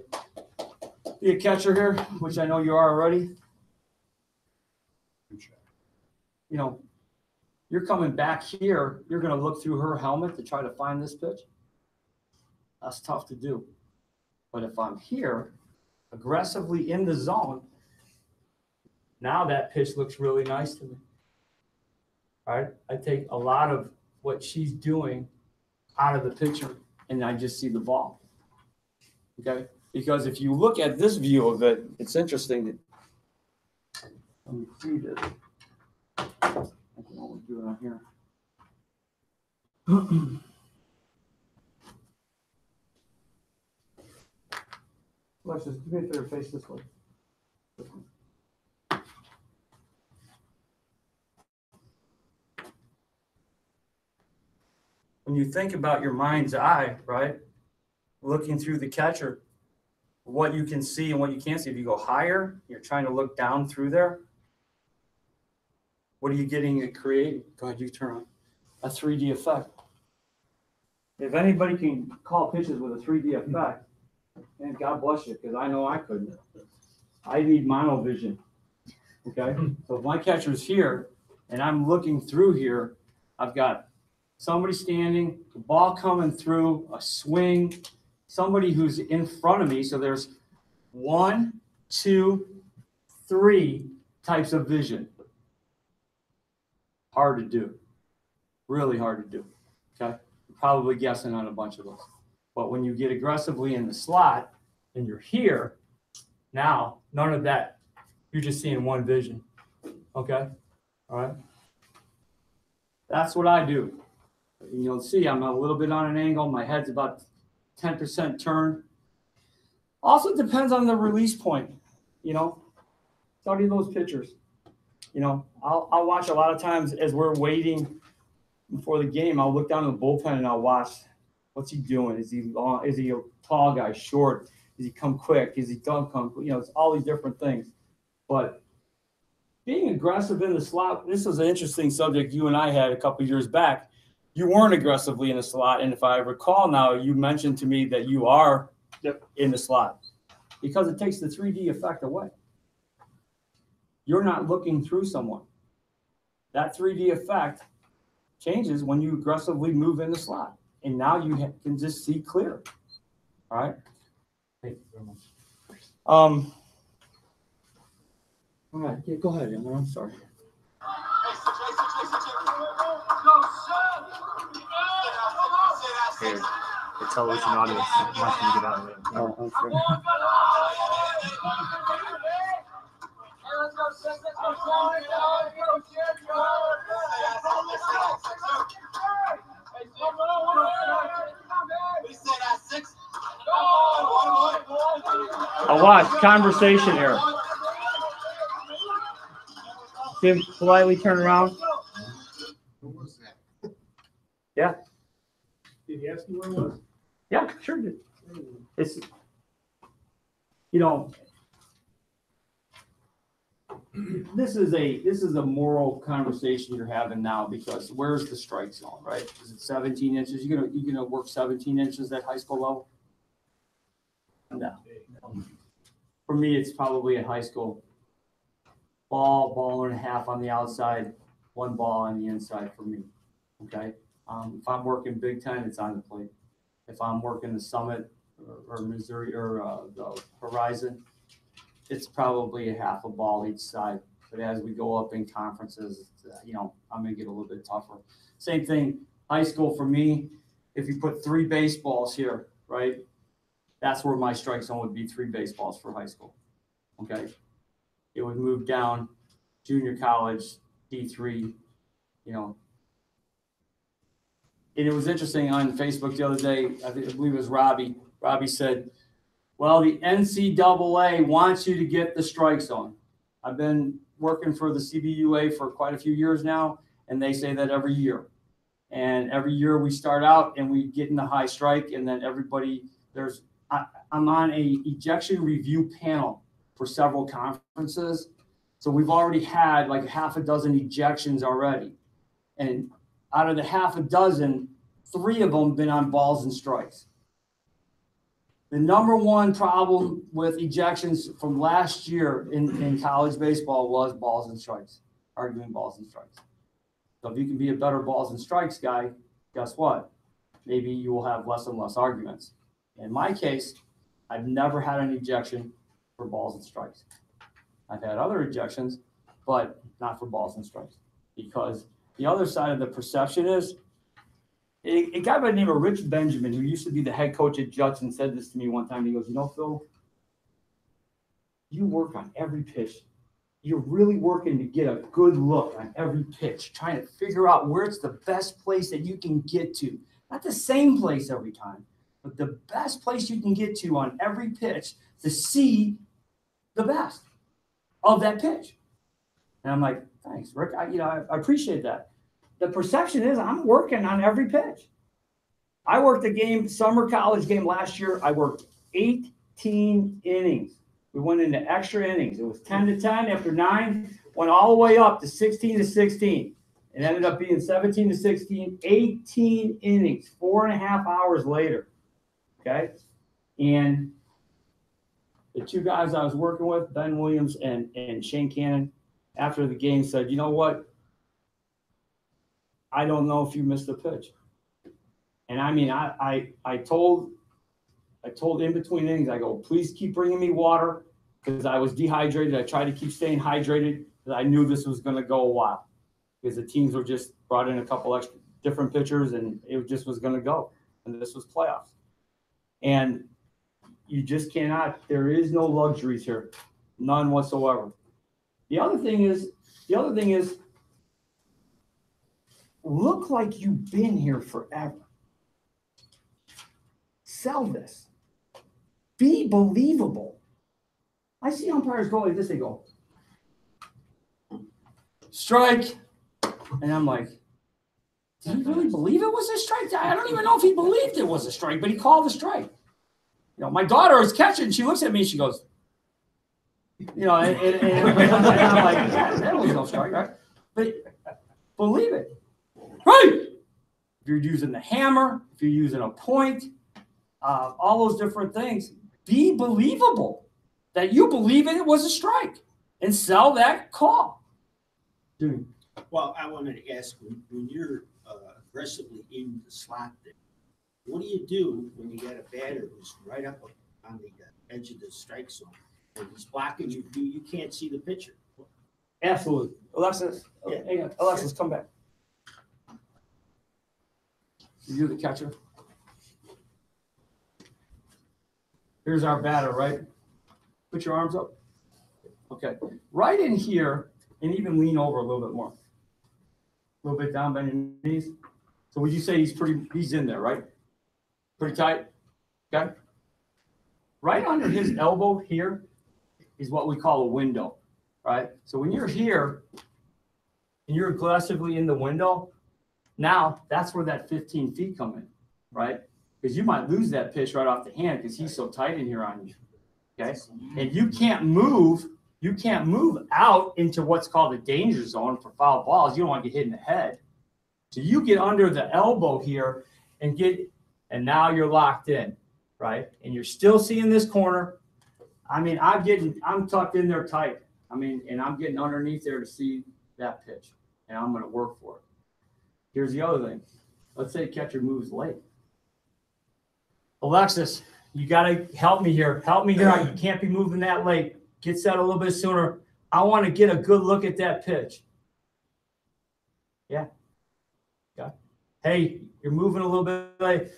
Be a catcher here, which I know you are already. You know, you're coming back here. You're going to look through her helmet to try to find this pitch. That's tough to do. But if I'm here, aggressively in the zone, now that pitch looks really nice to me. All right? I take a lot of what she's doing out of the picture, and I just see the ball. Okay? Because if you look at this view of it, it's interesting that, let me see this. I don't know what we're doing out here. Alexis, do me a favor, face this way. This one. When you think about your mind's eye, right? Looking through the catcher, what you can see and what you can't see. If you go higher, you're trying to look down through there. What are you getting at creating? Go ahead, you turn on a 3D effect. If anybody can call pitches with a 3D effect, and God bless you, because I know I couldn't. I need monovision. Okay? So if my catcher's here and I'm looking through here, I've got somebody standing, the ball coming through, a swing, somebody who's in front of me. So there's 1, 2, 3 types of vision. Hard to do. Really hard to do. Okay? You're probably guessing on a bunch of those. But when you get aggressively in the slot and you're here, now none of that. You're just seeing one vision. Okay? All right? That's what I do. You'll see I'm a little bit on an angle. My head's about 10% turned. Also depends on the release point. You know, study those pitchers. You know, I'll watch a lot of times as we're waiting before the game. I'll look down to the bullpen and I'll watch. What's he doing? Is he long? Is he a tall guy, short? Does he come quick? Is he don't come? You know, it's all these different things. But being aggressive in the slot, this was an interesting subject you and I had a couple of years back. You weren't aggressively in the slot, and if I recall now, you mentioned to me that you are in the slot because it takes the 3D effect away. you're not looking through someone. That 3D effect changes when you aggressively move in the slot. And now you can just see clear. All right. Thank you very much. All right. Yeah, go ahead, Emma. I'm sorry. Here, the television audience wants you to get out of there. Oh, I'm sorry. I'll watch conversation here. Tim, politely turn around. Who was that? Yeah. Did he ask you where it was? Yeah, sure did. It's, you know, this is a moral conversation you're having now, because where's the strike zone, right? Is it 17 inches? You're gonna work 17 inches at high school level? No. For me, it's probably at high school. Ball and a half on the outside, one ball on the inside for me. Okay. If I'm working Big Ten, it's on the plate. If I'm working the Summit or Missouri or the Horizon, it's probably a half a ball each side. But as we go up in conferences, you know, I'm going to get a little bit tougher. Same thing, high school for me, if you put 3 baseballs here, right, that's where my strike zone would be, 3 baseballs for high school. Okay. It would move down junior college, D3, you know. And it was interesting on Facebook the other day, I believe it was Robbie. Robbie said, well, the NCAA wants you to get the strike zone. I've been working for the CBUA for quite a few years now, and they say that every year. And every year we start out and we get in the high strike, and then everybody, I'm on a ejection review panel for several conferences. So we've already had like half a dozen ejections already. And out of the half a dozen, 3 of them been on balls and strikes. The number one problem with ejections from last year in college baseball was balls and strikes, arguing balls and strikes. So if you can be a better balls and strikes guy, guess what? Maybe you will have less and less arguments. In my case, I've never had an ejection for balls and strikes. I've had other ejections, but not for balls and strikes, because the other side of the perception is a guy by the name of Rich Benjamin, who used to be the head coach at Judson, said this to me one time. He goes, you know, Phil, you work on every pitch. You're really working to get a good look on every pitch, trying to figure out where it's the best place that you can get to. Not the same place every time, but the best place you can get to on every pitch to see the best of that pitch. And I'm like, thanks, Rick. I appreciate that. The perception is I'm working on every pitch. I worked a summer college game last year. I worked 18 innings. We went into extra innings. It was 10-10 after 9, went all the way up to 16-16. It ended up being 17-16, 18 innings, 4.5 hours later. Okay. And the 2 guys I was working with, Ben Williams and Shane Cannon, after the game said, you know what? I don't know if you missed a pitch. And I mean, I told in between innings, I go, please keep bringing me water, because I was dehydrated. I tried to keep staying hydrated because I knew this was going to go a while, because the teams were just brought in a couple extra different pitchers, and it just was going to go. And this was playoffs. And you just cannot, there is no luxuries here, none whatsoever. The other thing is, look like you've been here forever. Sell this. Be believable. I see umpires go like this. They go, strike. And I'm like, did he really believe it was a strike? I don't even know if he believed it was a strike, but he called a strike. You know, my daughter is catching. She looks at me. She goes, you know, and I'm like, yeah, that was no strike, right? But believe it. Right. If you're using the hammer, if you're using a point, all those different things, be believable that you believe it was a strike. and sell that call. Dude, Well, I wanted to ask, when you're aggressively in the slot there, what do you do when you got a batter who's right up on the edge of the strike zone and he's blocking you? You can't see the pitcher. absolutely. Alexis, Yeah. hang on. Alexis, come back. You're the catcher. Here's our batter, right? Put your arms up. Okay. Right in here, and even lean over a little bit more. A little bit down, bend your knees. So would you say he's in there, right? Pretty tight? Okay. Right under his elbow here is what we call a window, right? So when you're here and you're aggressively in the window, now that's where that 15 feet come in, right? Because you might lose that pitch right off the hand because he's so tight in here on you. Okay. And you can't move out into what's called the danger zone for foul balls. You don't want to get hit in the head. So you get under the elbow here and now you're locked in, right? And you're still seeing this corner. I mean, I'm tucked in there tight. I mean, and I'm getting underneath there to see that pitch, and I'm going to work for it. Here's the other thing. Let's say catcher moves late. Alexis, you got to help me here. Help me here. You can't be moving that late. Get set a little bit sooner. I want to get a good look at that pitch. Yeah. Okay. Hey, you're moving a little bit late.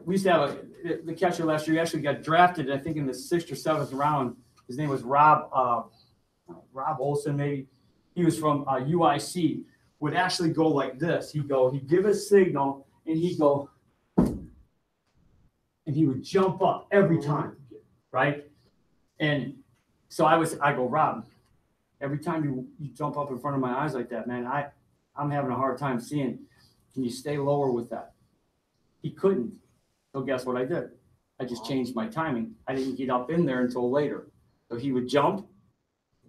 We used to have the catcher last year. He actually got drafted, I think, in the 6th or 7th round. His name was Rob Olson, maybe. He was from UIC. Would actually go like this. He'd give a signal, and he'd go, and he would jump up every time, right? And so I go, Rob, every time you jump up in front of my eyes like that, man, I'm having a hard time seeing. Can you stay lower with that? He couldn't. So guess what I did? I just changed my timing. I didn't get up in there until later. So he would jump,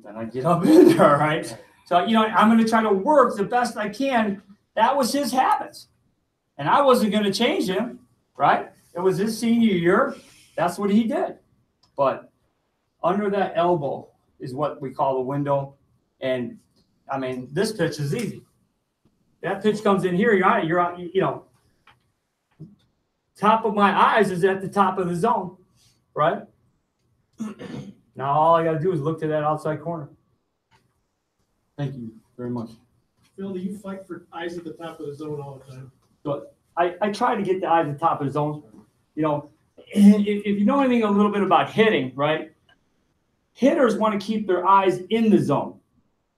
then I'd get up in there, right? So, I'm going to try to work the best I can. That was his habits. And I wasn't going to change him, right? It was his senior year. That's what he did. But under that elbow is what we call the window. And, I mean, this pitch is easy. That pitch comes in here, you're on, top of my eyes is at the top of the zone, right? Now all I got to do is look to that outside corner. Thank you very much. Phil, do you fight for eyes at the top of the zone all the time? But I try to get the eyes at the top of the zone. If you know anything a little bit about hitting, right? Hitters want to keep their eyes in the zone.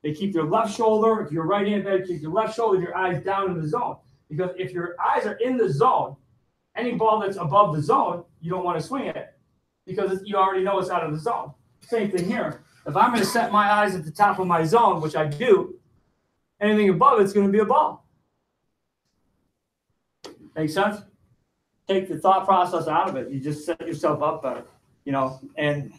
They keep their left shoulder. If you're right-handed, keep your left shoulder, your eyes down in the zone. Because if your eyes are in the zone, any ball that's above the zone, you don't want to swing at because you already know it's out of the zone. Same thing here. If I'm going to set my eyes at the top of my zone, which I do, anything above it's going to be a ball. Make sense? Take the thought process out of it. You just set yourself up better, and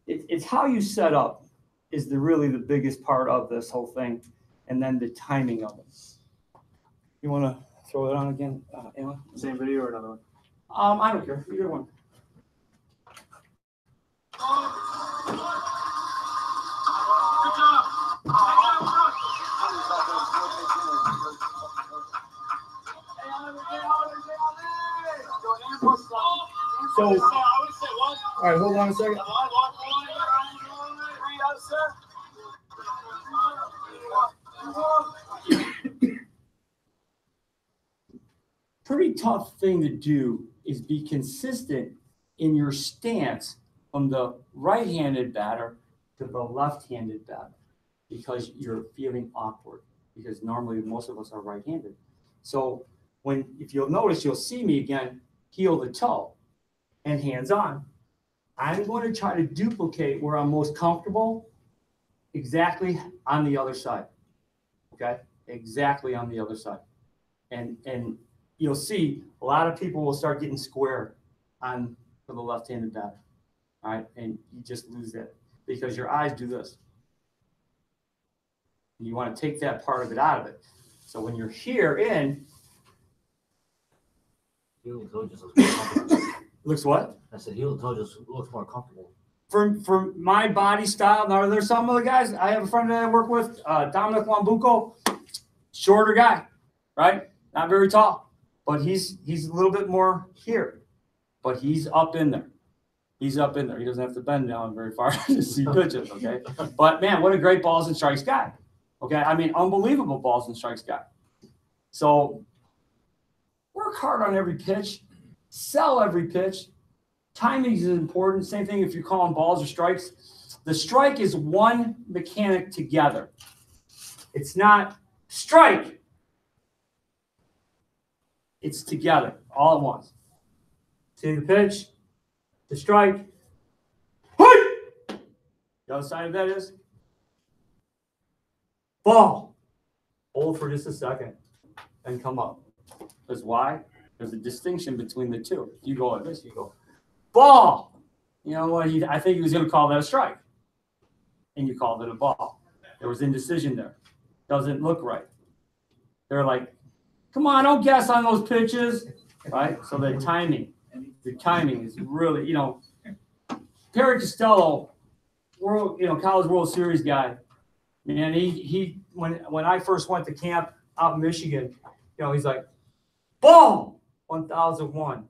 it's how you set up is really the biggest part of this whole thing, and then the timing of it. You want to throw it on again, Alan? Same video or another one? I don't care. Either one. So, all right, hold on a second. Pretty tough thing to do is be consistent in your stance from the right-handed batter to the left-handed batter because you're feeling awkward because normally most of us are right-handed. So if you'll notice, you'll see me again, heel to toe and hands on. I'm going to try to duplicate where I'm most comfortable exactly on the other side. Okay? Exactly on the other side. And you'll see a lot of people will start getting square for the left-handed batter. All right? And you just lose that because your eyes do this. And you want to take that part of it out of it. So when you're here in, Heel toe just looks more comfortable. looks what? I said heel toe just looks more comfortable. for my body style, now there's some other guys. I have a friend that I work with, Dominic Wambuco, shorter guy, right? Not very tall, but he's a little bit more here, but he's up in there. He's up in there. He doesn't have to bend down very far to see pitches, okay? But man, what a great balls and strikes guy. Okay, I mean, unbelievable balls and strikes guy. So work hard on every pitch, sell every pitch. Timing is important. Same thing if you're calling balls or strikes. The strike is one mechanic together. It's not strike. It's together, all at once. See the pitch, the strike. The other side of that is ball. Hold for just a second and come up. Because why? There's a distinction between the two. You go like this, you go ball. You know what? I think he was going to call that a strike. And you called it a ball. There was indecision there. Doesn't look right. They're like, come on, don't guess on those pitches. Right? So the timing is really, you know, Perry Costello, College World Series guy. Man, he when I first went to camp out in Michigan, you know, he's like, ball, 1001.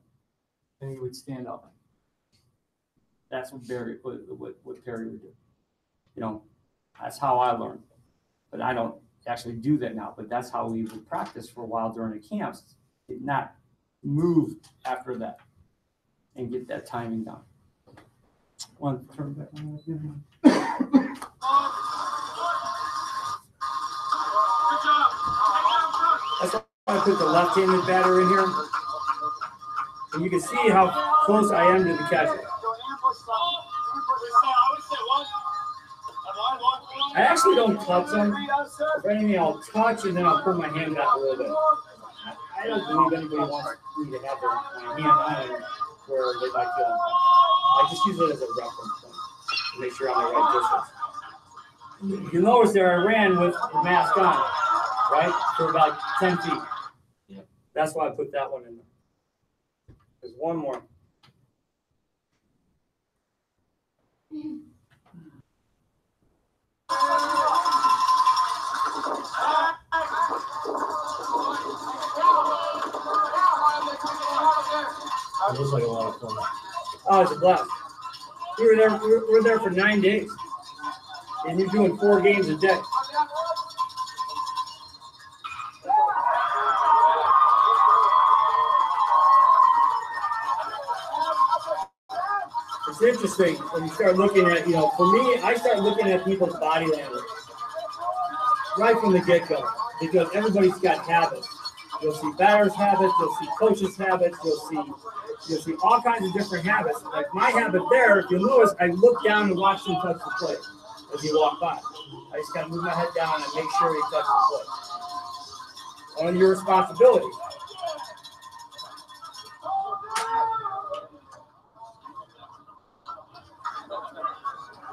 And he would stand up. That's what Perry would do. You know, that's how I learned. But I don't actually do that now. But that's how we would practice for a while during the camps. Did not move after that and get that timing down. One turn back. That's why I put the left-handed batter in here. And you can see how close I am to the catcher. I actually don't touch them. If anything, I'll touch and then I'll pull my hand back a little bit. I don't believe anybody wants me to have my hand on them where they might feel uncomfortable. I just use it as a reference point to make sure I'm the right distance. You notice there I ran with the mask on, right, for about 10 feet. Yeah. That's why I put that one in there. There's one more. It looks like a lot of fun. Oh, it's a blast. We were there for 9 days. And you're doing 4 games a day. It's interesting when you start looking at, for me, I start looking at people's body language right from the get-go because everybody's got habits. You'll see batters' habits, you'll see coaches' habits, you'll see all kinds of different habits. Like my habit there, if you notice, I look down and watch him touch the plate as he walk by. I just kind of move my head down and make sure he touches the plate. On your responsibility.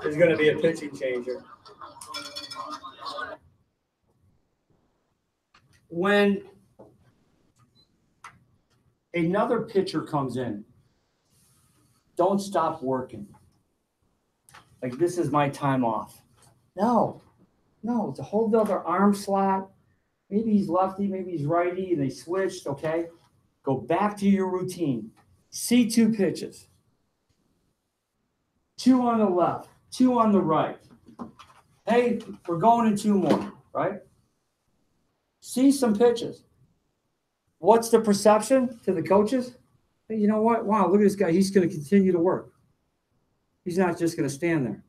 There's going to be a pitching changer. When another pitcher comes in, don't stop working. Like, this is my time off. No, it's a whole other arm slot. Maybe he's lefty, maybe he's righty, and they switched, okay? Go back to your routine. See 2 pitches. 2 on the left, 2 on the right. Hey, we're going in 2 more, right? See some pitches. What's the perception to the coaches? Hey, you know what? Wow, look at this guy. He's going to continue to work. He's not just going to stand there.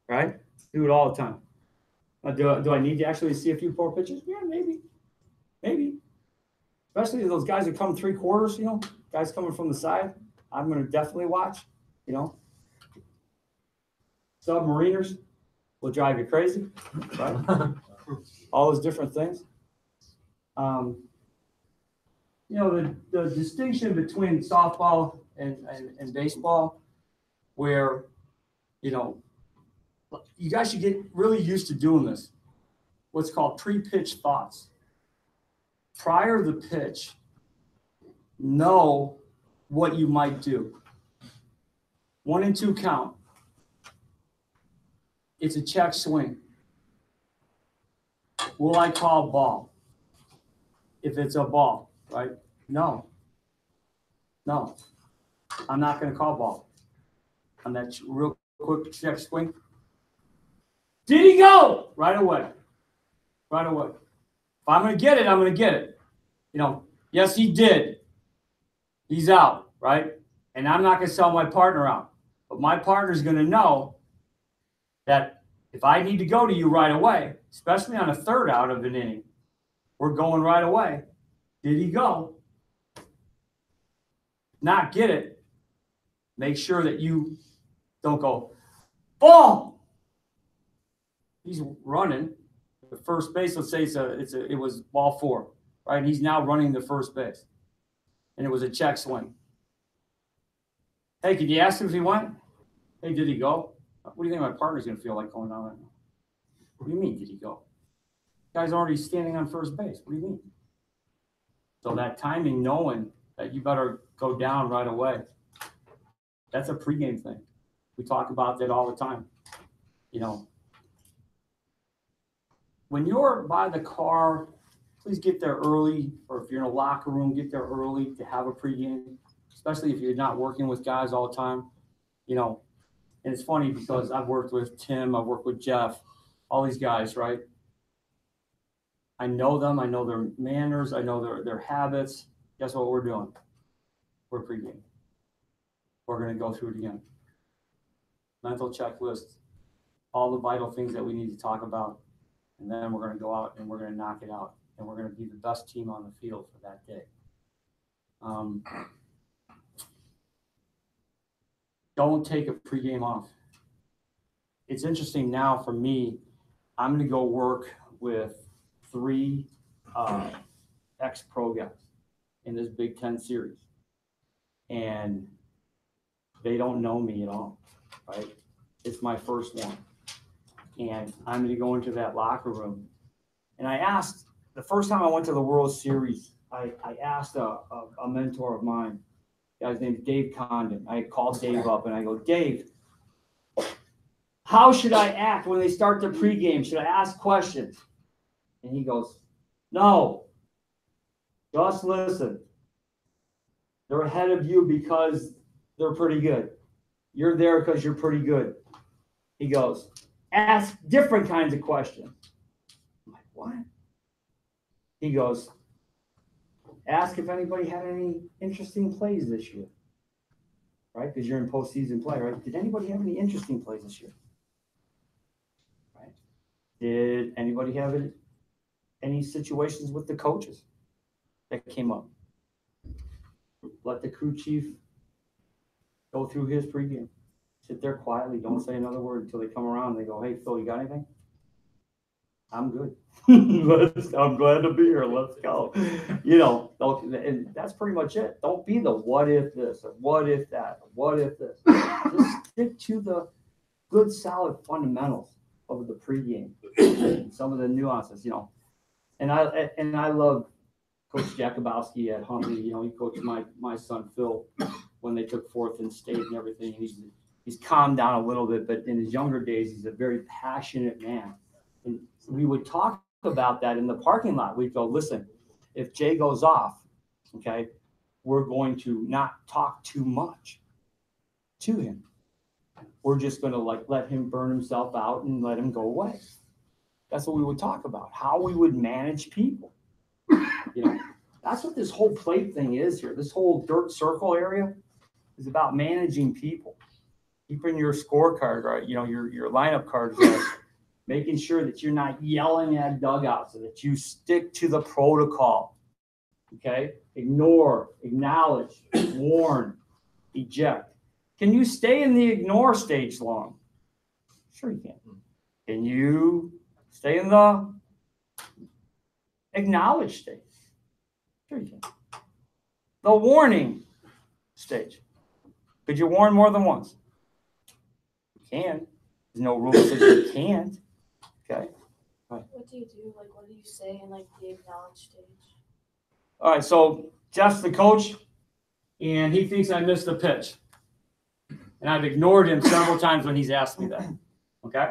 Right? Do it all the time. Do I need to actually see a few more pitches? Yeah, maybe. Maybe. Especially those guys that come 3 quarters, guys coming from the side. I'm going to definitely watch, Submariners will drive you crazy, right? All those different things. The distinction between softball and baseball, where, you guys should get really used to doing this. What's called pre-pitch thoughts. Prior to the pitch, know what you might do. 1 and 2 count. It's a check swing. Will I call ball? If it's a ball, right? No. No. I'm not going to call ball on that real quick check swing. Did he go? Right away. Right away. If I'm going to get it, I'm going to get it. You know, yes, he did. He's out, right? And I'm not going to sell my partner out. But my partner's going to know that if I need to go to you right away, especially on a third out of an inning, we're going right away. Did he go? Not get it. Make sure that you don't go, ball. He's running. The first base, let's say it was ball 4, right? And he's now running the first base. And it was a check swing. Hey, could you ask him if he went? Hey, did he go? What do you think my partner's going to feel like going down right now? What do you mean, did he go? The guy's already standing on first base. What do you mean? So that timing, knowing that you better go down right away, that's a pregame thing. We talk about that all the time. You know, when you're by the car, please get there early, or if you're in a locker room, get there early to have a pregame, especially if you're not working with guys all the time. You know, and it's funny because I've worked with Tim, I've worked with Jeff, all these guys, right? I know them, I know their manners, I know their habits. Guess what we're doing? We're pregame. We're going to go through it again. Mental checklist, all the vital things that we need to talk about. And then we're going to go out and we're going to knock it out. And we're going to be the best team on the field for that day. Don't take a pregame off. It's interesting now for me, I'm going to go work with 3 ex-pro guys in this Big Ten series. And they don't know me at all, right? It's my first one. And I'm going to go into that locker room. And I asked, the first time I went to the World Series, I asked a mentor of mine, a guy's named Dave Condon. I called Dave up and I go, Dave, how should I act when they start the pregame? Should I ask questions? And he goes, no, just listen. They're ahead of you because they're pretty good. You're there because you're pretty good. He goes, ask different kinds of questions. I'm like, what? He goes, ask if anybody had any interesting plays this year. Right? Because you're in postseason play, right? Did anybody have any interesting plays this year? Right? Did anybody have any situations with the coaches that came up? Let the crew chief go through his pregame. Sit there quietly. Don't say another word until they come around and they go, hey, Phil, you got anything? I'm good. I'm glad to be here. Let's go. You know, and that's pretty much it. Don't be the what if this or what if that or what if this. Just stick to the good, solid fundamentals of the pregame. Some of the nuances, you know. And I love Coach Jakubowski at Huntley. You know, he coached my son Phil when they took 4th in state and everything. He's calmed down a little bit, but in his younger days, he's a very passionate man. And we would talk about that in the parking lot. We'd go, listen, if Jay goes off, okay, we're going to not talk too much to him. We're just going to let him burn himself out and let him go away. That's what we would talk about, how we would manage people. You know, that's what this whole plate thing is here. This whole dirt circle area is about managing people. Keeping your scorecard, right? You know, your lineup cards right. Making sure that you're not yelling at dugouts, so that you stick to the protocol. Okay? Ignore, acknowledge, warn, eject. Can you stay in the ignore stage long? Sure you can. Can you stay in the acknowledge stage? Sure you can. The warning stage. Could you warn more than once? You can. There's no rule that says you can't. Okay. What do you do? Like, what do you say in, like, the acknowledge stage? All right, so Jeff's the coach, and he thinks I missed a pitch. And I've ignored him several times when he's asked me that. Okay?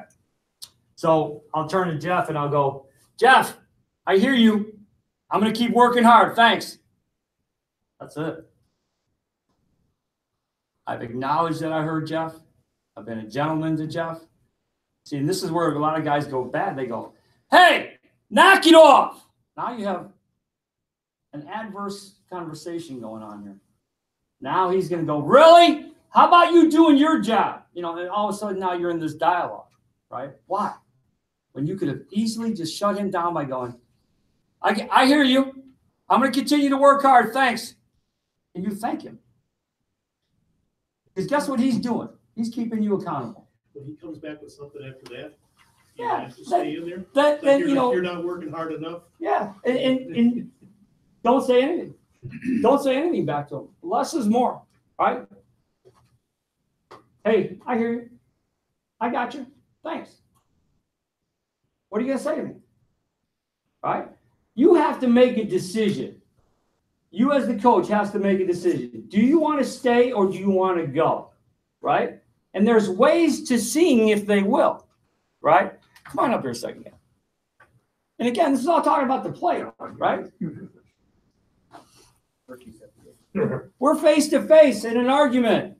So I'll turn to Jeff and I'll go, Jeff, I hear you. I'm going to keep working hard. Thanks. That's it. I've acknowledged that I heard Jeff. I've been a gentleman to Jeff. See, and this is where a lot of guys go bad. They go, hey, knock it off. Now you have an adverse conversation going on here. Now he's going to go, really? How about you doing your job? You know, and all of a sudden now you're in this dialogue, right? Why? When you could have easily just shut him down by going, I hear you. I'm going to continue to work hard. Thanks. And you thank him. Because guess what he's doing? He's keeping you accountable. When he comes back with something after that, you Yeah, have to stay in there. That Like you know, you're not working hard enough. yeah, and don't say anything. Don't say anything back to him. Less is more, right? Hey, I hear you. I got you. Thanks. What are you going to say to me? Right? You have to make a decision. You as the coach has to make a decision. Do you want to stay or do you want to go? Right? And there's ways to seeing if they will. Right? Come on up here a second. And again, this is all talking about the player, right? We're face to face in an argument.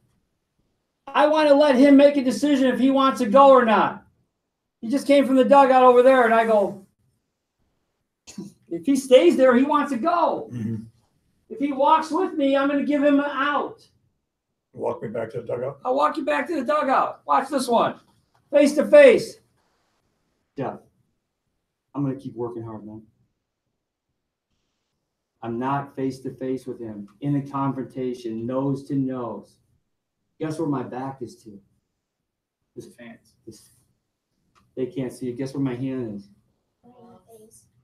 I want to let him make a decision if he wants to go or not. He just came from the dugout over there, and I go, if he stays there, he wants to go. Mm-hmm. If he walks with me, I'm going to give him an out. Walk me back to the dugout. I'll walk you back to the dugout. Watch this one. Face to face. Jeff, I'm going to keep working hard, man. I'm not face to face with him in a confrontation, nose to nose. Guess where my back is to? His fans. They can't see it. Guess where my hand is?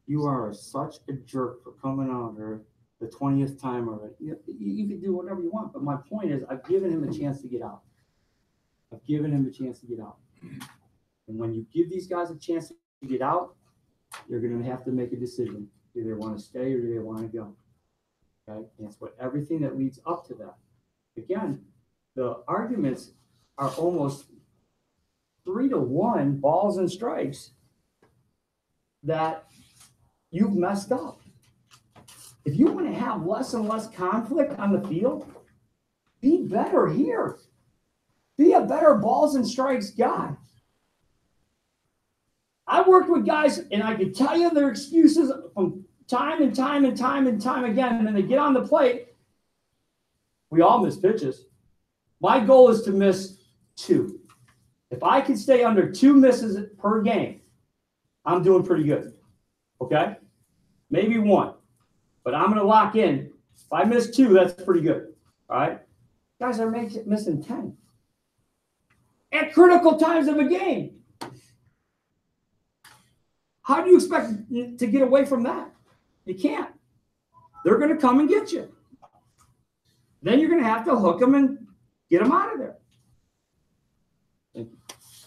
You are such a jerk for coming out here the 20th time already. You can do whatever you want, but my point is I've given him a chance to get out. I've given him a chance to get out. And when you give these guys a chance to get out, you're going to have to make a decision. Either they want to stay or they want to go. Okay? And it's what everything that leads up to that. Again, the arguments are almost 3-1 balls and strikes that you've messed up. If you want to have less and less conflict on the field, be better here. Be a better balls and strikes guy. I worked with guys, and I could tell you their excuses from time and time and time and time again. And then they get on the plate. We all miss pitches. My goal is to miss 2. If I can stay under 2 misses per game, I'm doing pretty good. Okay? Maybe 1. But I'm going to lock in. If I miss 2, that's pretty good. All right? Guys are missing 10. At critical times of a game. How do you expect to get away from that? You can't. They're going to come and get you. Then you're going to have to hook them and get them out of there. You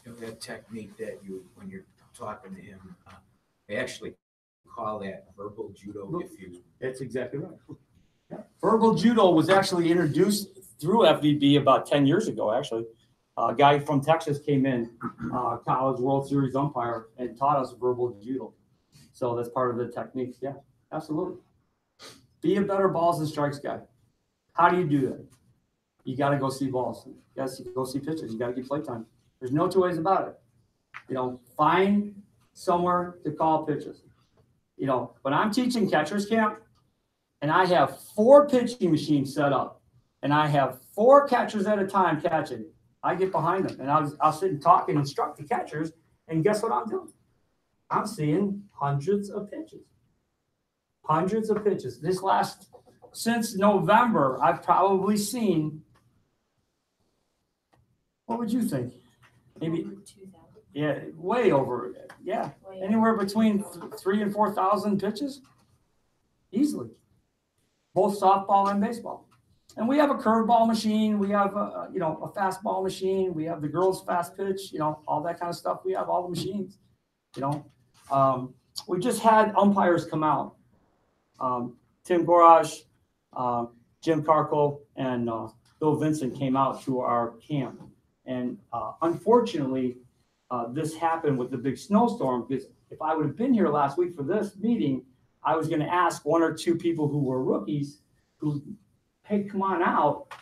know, that technique that when you're talking to him, they actually call that verbal judo. That's exactly right. Yeah. Verbal judo was actually introduced through FVB about 10 years ago, actually. A guy from Texas came in, college World Series umpire, and taught us verbal judo. So that's part of the techniques. Yeah, absolutely. Be a better balls and strikes guy. How do you do that? You got to go see balls. You got to go see pitches. You got to get play time. There's no 2 ways about it. You know, find somewhere to call pitches. You know, when I'm teaching catchers camp, and I have 4 pitching machines set up, and I have 4 catchers at a time catching, I get behind them, and I'll sit and talk and instruct the catchers, and guess what I'm doing? I'm seeing hundreds of pitches. Hundreds of pitches. Since November, I've probably seen, what would you think? Maybe, yeah, way over, yeah, anywhere between 3,000 and 4,000 pitches, easily, both softball and baseball. And we have a curveball machine. We have a fastball machine. We have the girls' fast pitch. You know, all that kind of stuff. We have all the machines. You know, we just had umpires come out. Tim Goraj, Jim Carco, and Bill Vincent came out to our camp. And unfortunately, this happened with the big snowstorm, because if I would have been here last week for this meeting, I was going to ask one or two people who were rookies who, hey, come on out.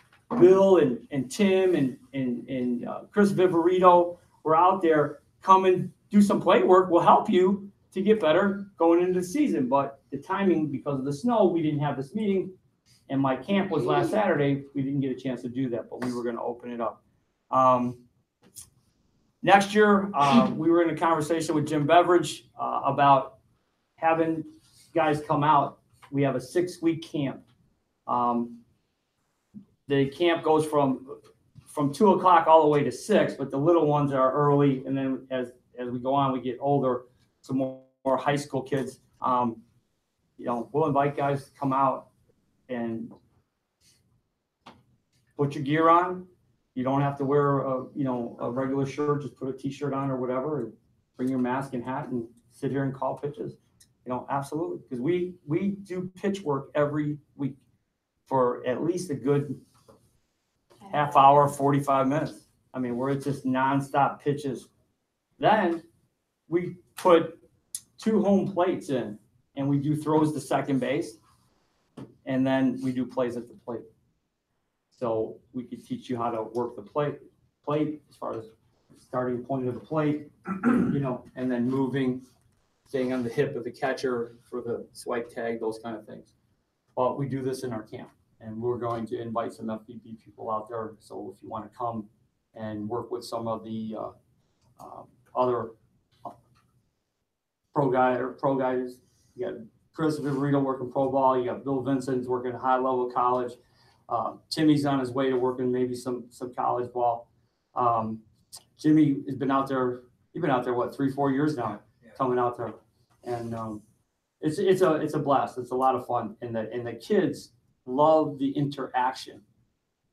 Bill and Tim and Chris Viverito were out there. Come and do some plate work. We'll help you to get better going into the season. But the timing, because of the snow, we didn't have this meeting. And my camp was last Saturday. We didn't get a chance to do that, but we were going to open it up. Next year, we were in a conversation with Jim Beveridge about having guys come out. We have a 6-week camp. The camp goes from 2 o'clock all the way to 6, but the little ones are early, and then as we go on, we get older, some more high school kids. We'll invite guys to come out and put your gear on. You don't have to wear a regular shirt. Just put a t-shirt on or whatever, and bring your mask and hat and sit here and call pitches. Absolutely, because we do pitch work every week for at least a good half hour, 45 minutes. I mean, where it's just nonstop pitches. Then we put 2 home plates in, and we do throws to second base, and then we do plays at the plate. So we could teach you how to work the plate as far as starting point of the plate, and then moving, staying on the hip of the catcher for the swipe tag, those kind of things. Well, we do this in our camp, and we're going to invite some FVP people out there. So if you want to come and work with some of the other pro guys, you got Chris Viverito working pro ball, you got Bill Vincent's working at high level college. Timmy's on his way to working maybe some college ball. Jimmy has been out there. He's been out there 3-4 years now, coming out there, and it's a blast. It's a lot of fun, and the kids love the interaction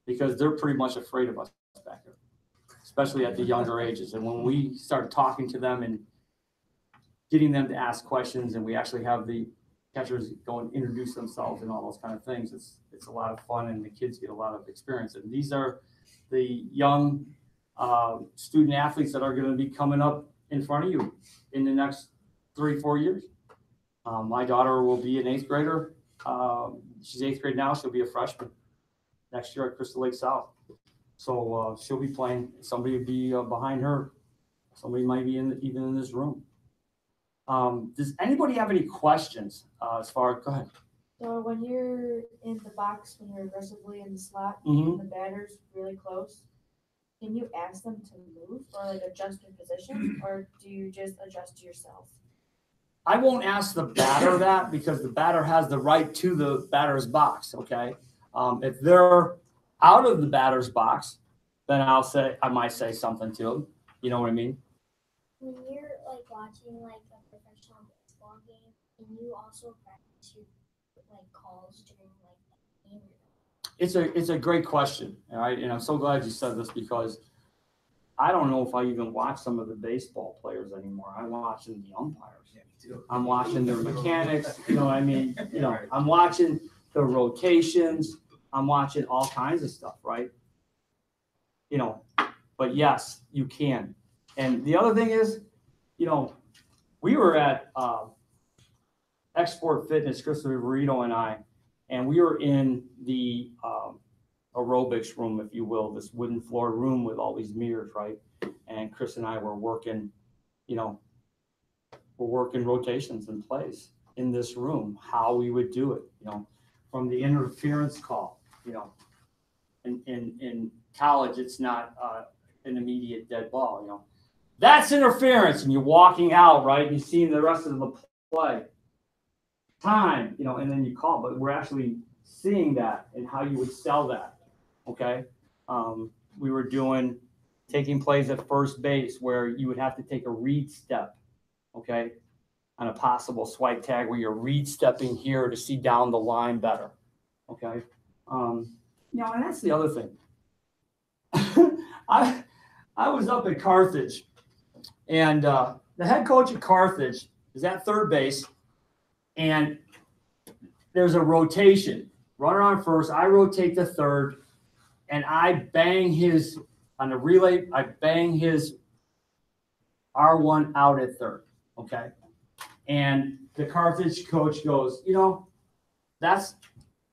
because they're pretty much afraid of us back there, especially at the younger ages. And when we start talking to them and getting them to ask questions, and we actually have the catchers go and introduce themselves and all those kind of things, it's a lot of fun, and the kids get a lot of experience. And these are the young student athletes that are going to be coming up in front of you in the next 3-4 years. My daughter will be an 8th grader. She's 8th grade now. She'll be a freshman next year at Crystal Lake South. So she'll be playing. Somebody will be behind her. Somebody might be even in this room. Does anybody have any questions go ahead. So when you're in the box, when you're aggressively in the slot, Mm-hmm. and the batter's really close, can you ask them to move or adjust their position, or do you just adjust yourself? I won't ask the batter that, because the batter has the right to the batter's box. Okay. If they're out of the batter's box, then I might say something to them. You know what I mean? When you're watching a professional baseball game, can you also practice your calls during the game? It's a great question. All right. And I'm so glad you said this, because I don't know if I even watch some of the baseball players anymore. I'm watching the umpires. I'm watching their mechanics. You know what I mean? I'm watching the rotations. I'm watching all kinds of stuff, right? But yes, you can. And the other thing is, we were at Export Fitness, Chris Viverito and I, and we were in the aerobics room, if you will, this wooden floor room with all these mirrors, right? And Chris and I were working, rotations and plays in this room, how we would do it, from the interference call, in college, it's not an immediate dead ball, That's interference, and you're walking out, right? You're seeing the rest of the play. Time, and then you call, but we're actually seeing that and how you would sell that, okay? We were taking plays at first base where you would have to take a read step, okay, on a possible swipe tag where you're read stepping here to see down the line better, okay? And that's the other thing. I was up at Carthage, and the head coach at Carthage is at third base, and there's a rotation. Runner on first, I rotate to third, and I bang his, on the relay, I bang his R1 out at third, okay? And the Carthage coach goes,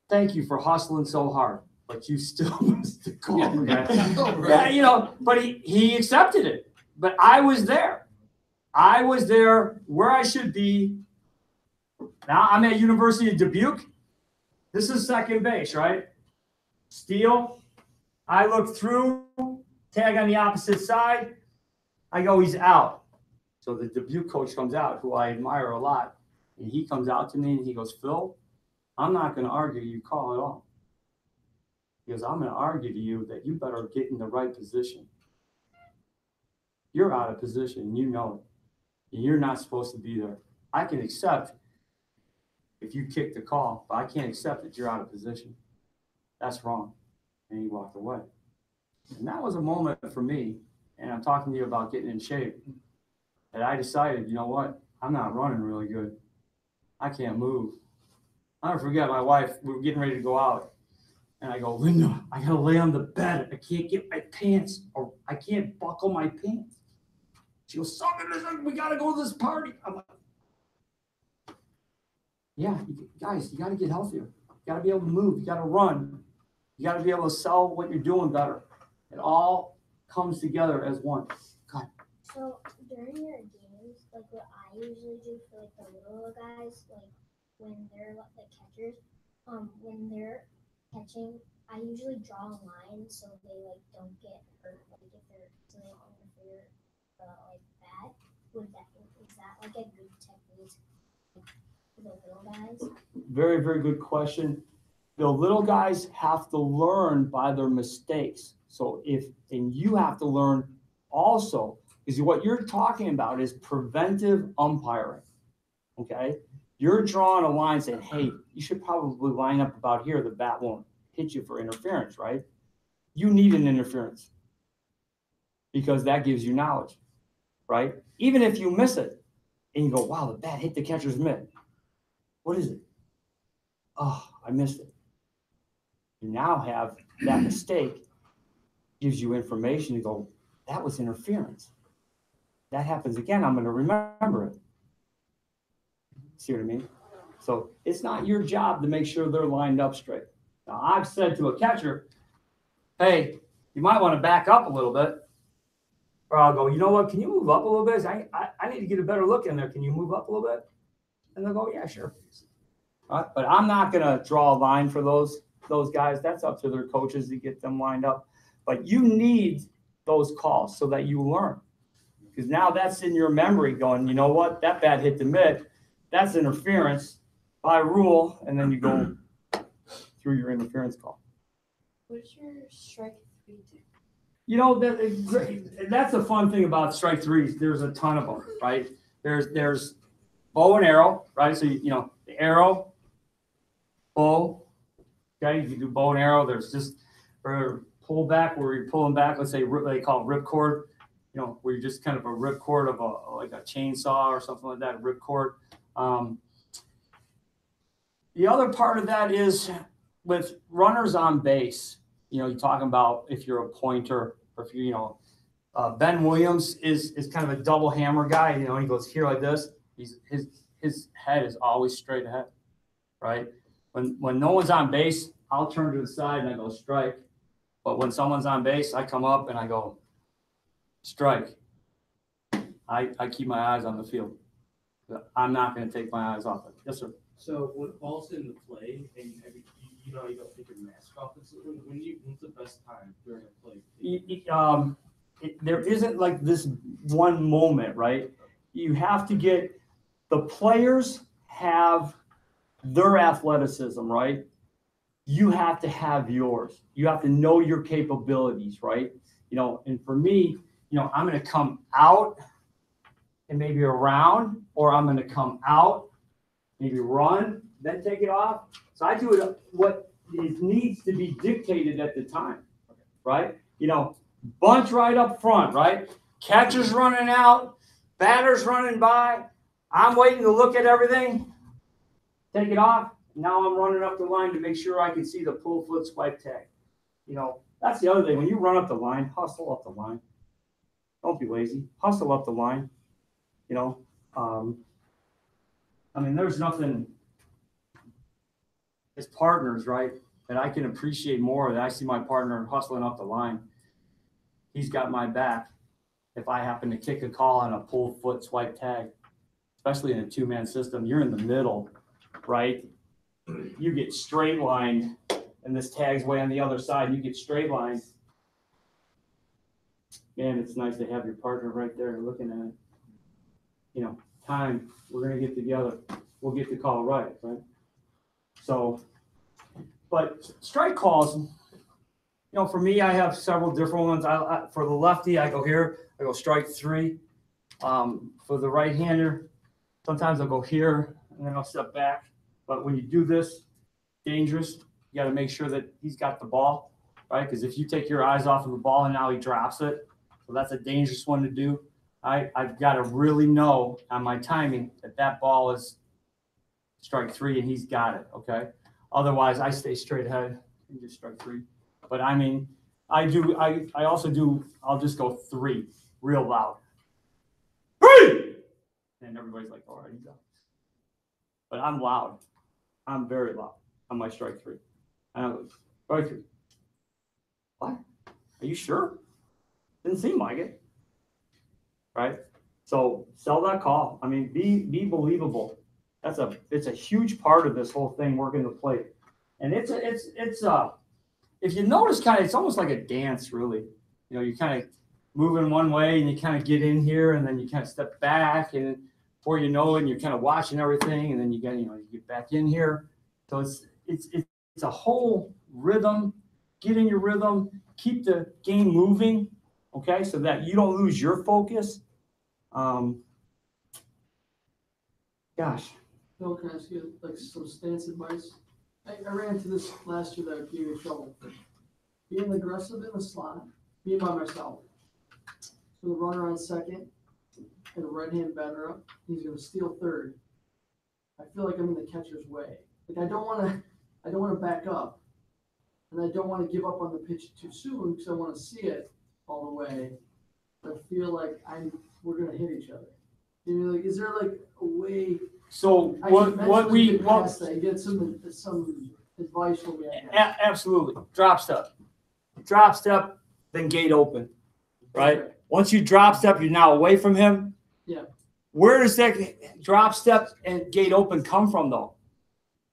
thank you for hustling so hard, but you still missed the call. Yeah, but he accepted it. But I was there. I was there where I should be. Now I'm at University of Dubuque. This is second base, right? Steal. I look through, tag on the opposite side. I go, he's out. So the Dubuque coach comes out, who I admire a lot. And he comes out to me and he goes, Phil, I'm not going to argue you call at all. He goes, I'm going to argue to you that you better get in the right position. You're out of position. You know it. You're not supposed to be there. I can accept if you kick the call, but I can't accept that you're out of position. That's wrong. And he walked away. And that was a moment for me, and I'm talking to you about getting in shape, that I decided, you know what? I'm not running really good. I can't move. I'll never forget my wife, we were getting ready to go out. And I go, Linda, I gotta lay on the bed. I can't get my pants, or I can't buckle my pants. She goes, we gotta go to this party. I'm like, yeah, guys, you gotta get healthier. You gotta be able to move. You gotta run. You gotta be able to sell what you're doing better. It all comes together as one. God. So during your games, like what I usually do for like the little guys, like when they're the catchers, when they're catching, I usually draw a line so they like don't get hurt, like if they're so they don't interfere like that. Is that like a good technique for the little guys? Very, very good question. The little guys have to learn by their mistakes. So and you have to learn also, because what you're talking about is preventive umpiring. Okay? You're drawing a line saying, hey, you should probably line up about here. The bat won't hit you for interference, right? You need an interference because that gives you knowledge, right? Even if you miss it and you go, wow, the bat hit the catcher's mitt. What is it? Oh, I missed it. You now have that mistake, gives you information to go, that was interference. That happens again, I'm going to remember it. See what I mean? So it's not your job to make sure they're lined up straight. Now, I've said to a catcher, hey, you might want to back up a little bit. Or I'll go, you know what, can you move up a little bit? I need to get a better look in there. Can you move up a little bit? And they'll go, yeah, sure. But I'm not going to draw a line for those guys. That's up to their coaches to get them lined up. But you need those calls so that you learn. Because now that's in your memory going, you know what, that bat hit the mitt. That's interference by rule. And then you go through your interference call. What's your strike three do? You know, that's the fun thing about strike threes. There's a ton of them, right? There's bow and arrow, right? So, the arrow, bow, okay? You can do bow and arrow. There's just pull back where you're pulling back. Let's say they call it ripcord, where you're just kind of a ripcord of like a chainsaw or something like that, ripcord. The other part of that is with runners on base. You're talking about if you're a pointer or if you, Ben Williams is kind of a double hammer guy. He goes here like this. His head is always straight ahead, right? When no one's on base, I'll turn to the side and I go strike. But when someone's on base, I come up and I go strike. I keep my eyes on the field. I'm not going to take my eyes off it. Yes, sir. So when ball's in the play and you don't take your mask off, when's the best time during a play? There isn't like this one moment, right? You have to get the players have their athleticism, right? You have to have yours. You have to know your capabilities, right? And for me, I'm going to come out and maybe around, or I'm going to come out, maybe run, then take it off. So I do it what needs to be dictated at the time, right? Bunch right up front, right? Catcher's running out, batter's running by. I'm waiting to look at everything, take it off. Now I'm running up the line to make sure I can see the pull foot swipe tag. That's the other thing. When you run up the line, hustle up the line. Don't be lazy. Hustle up the line. You know, I mean, there's nothing as partners, right, that I can appreciate more that I see my partner hustling up the line. He's got my back if I happen to kick a call on a pull foot swipe tag, especially in a two-man system. You're in the middle, right? You get straight lined, and this tag's way on the other side, and you get straight lined. Man, it's nice to have your partner right there looking at it. You know, time, we're going to get together. We'll get the call right? So, but strike calls, you know, for me, I have several different ones. For the lefty, I go here. I go strike 3. For the right-hander, sometimes I'll go here, and then I'll step back. But when you do this, dangerous. You got to make sure that he's got the ball, right? Because if you take your eyes off of the ball and now he drops it, so that's a dangerous one to do. I've got to really know on my timing that that ball is strike 3 and he's got it, okay? Otherwise, I stay straight ahead and just strike 3. But I mean, I also do, I'll just go 3 real loud. 3! And everybody's like, all right, he's out. But I'm loud. I'm very loud on my strike 3. And I go, strike 3. What? Are you sure? Didn't seem like it. Right? So sell that call. I mean, be believable. It's a huge part of this whole thing, working the plate. And it's if you notice, kind of, it's almost like a dance, really. You know, you kind of move in one way and you kind of get in here and then you kind of step back, and before you know it, and you're kind of watching everything, and then you get back in here. So it's a whole rhythm. Get in your rhythm, keep the game moving, okay, so that you don't lose your focus. Gosh. Bill, can I ask you like some stance advice? I ran into this last year that gave me trouble. Being aggressive in the slot, being by myself. So the runner on second and a right-hand batter up, he's going to steal third. I feel like I'm in the catcher's way. Like I don't want to back up, and I don't want to give up on the pitch too soon because I want to see it all the way. But I feel like we're going to hit each other. You know, like, is there like a way? So get some advice from me. Absolutely. Drop step, then gate open, right? Okay. Once you drop step, you're now away from him. Yeah. Where does that drop step and gate open come from, though?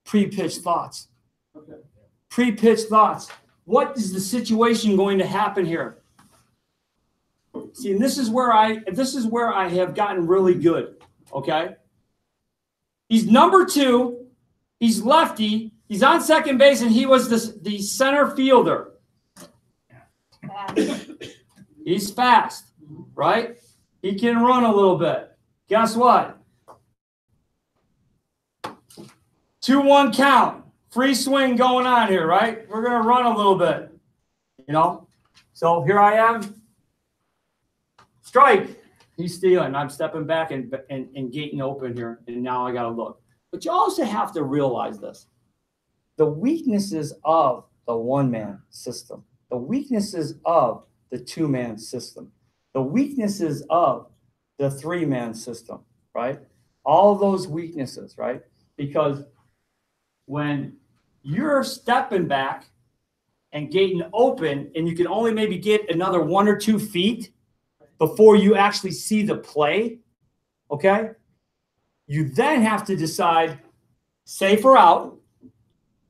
Pre-pitch thoughts. Okay. Pre-pitch thoughts. What is the situation going to happen here? See, and this is where I have gotten really good. Okay. He's number 2. He's lefty. He's on second base, and he was the center fielder. He's fast, right? He can run a little bit. Guess what? 2-1 count. Free swing going on here, right? We're going to run a little bit, you know? So here I am. Strike. He's stealing. I'm stepping back and gating open here, and now I got to look. But you also have to realize this. The weaknesses of the one-man system, the weaknesses of the two-man system, the weaknesses of the three-man system, right? All those weaknesses, right? Because when you're stepping back and gating open, and you can only maybe get another 1 or 2 feet before you actually see the play, okay? You then have to decide safe or out,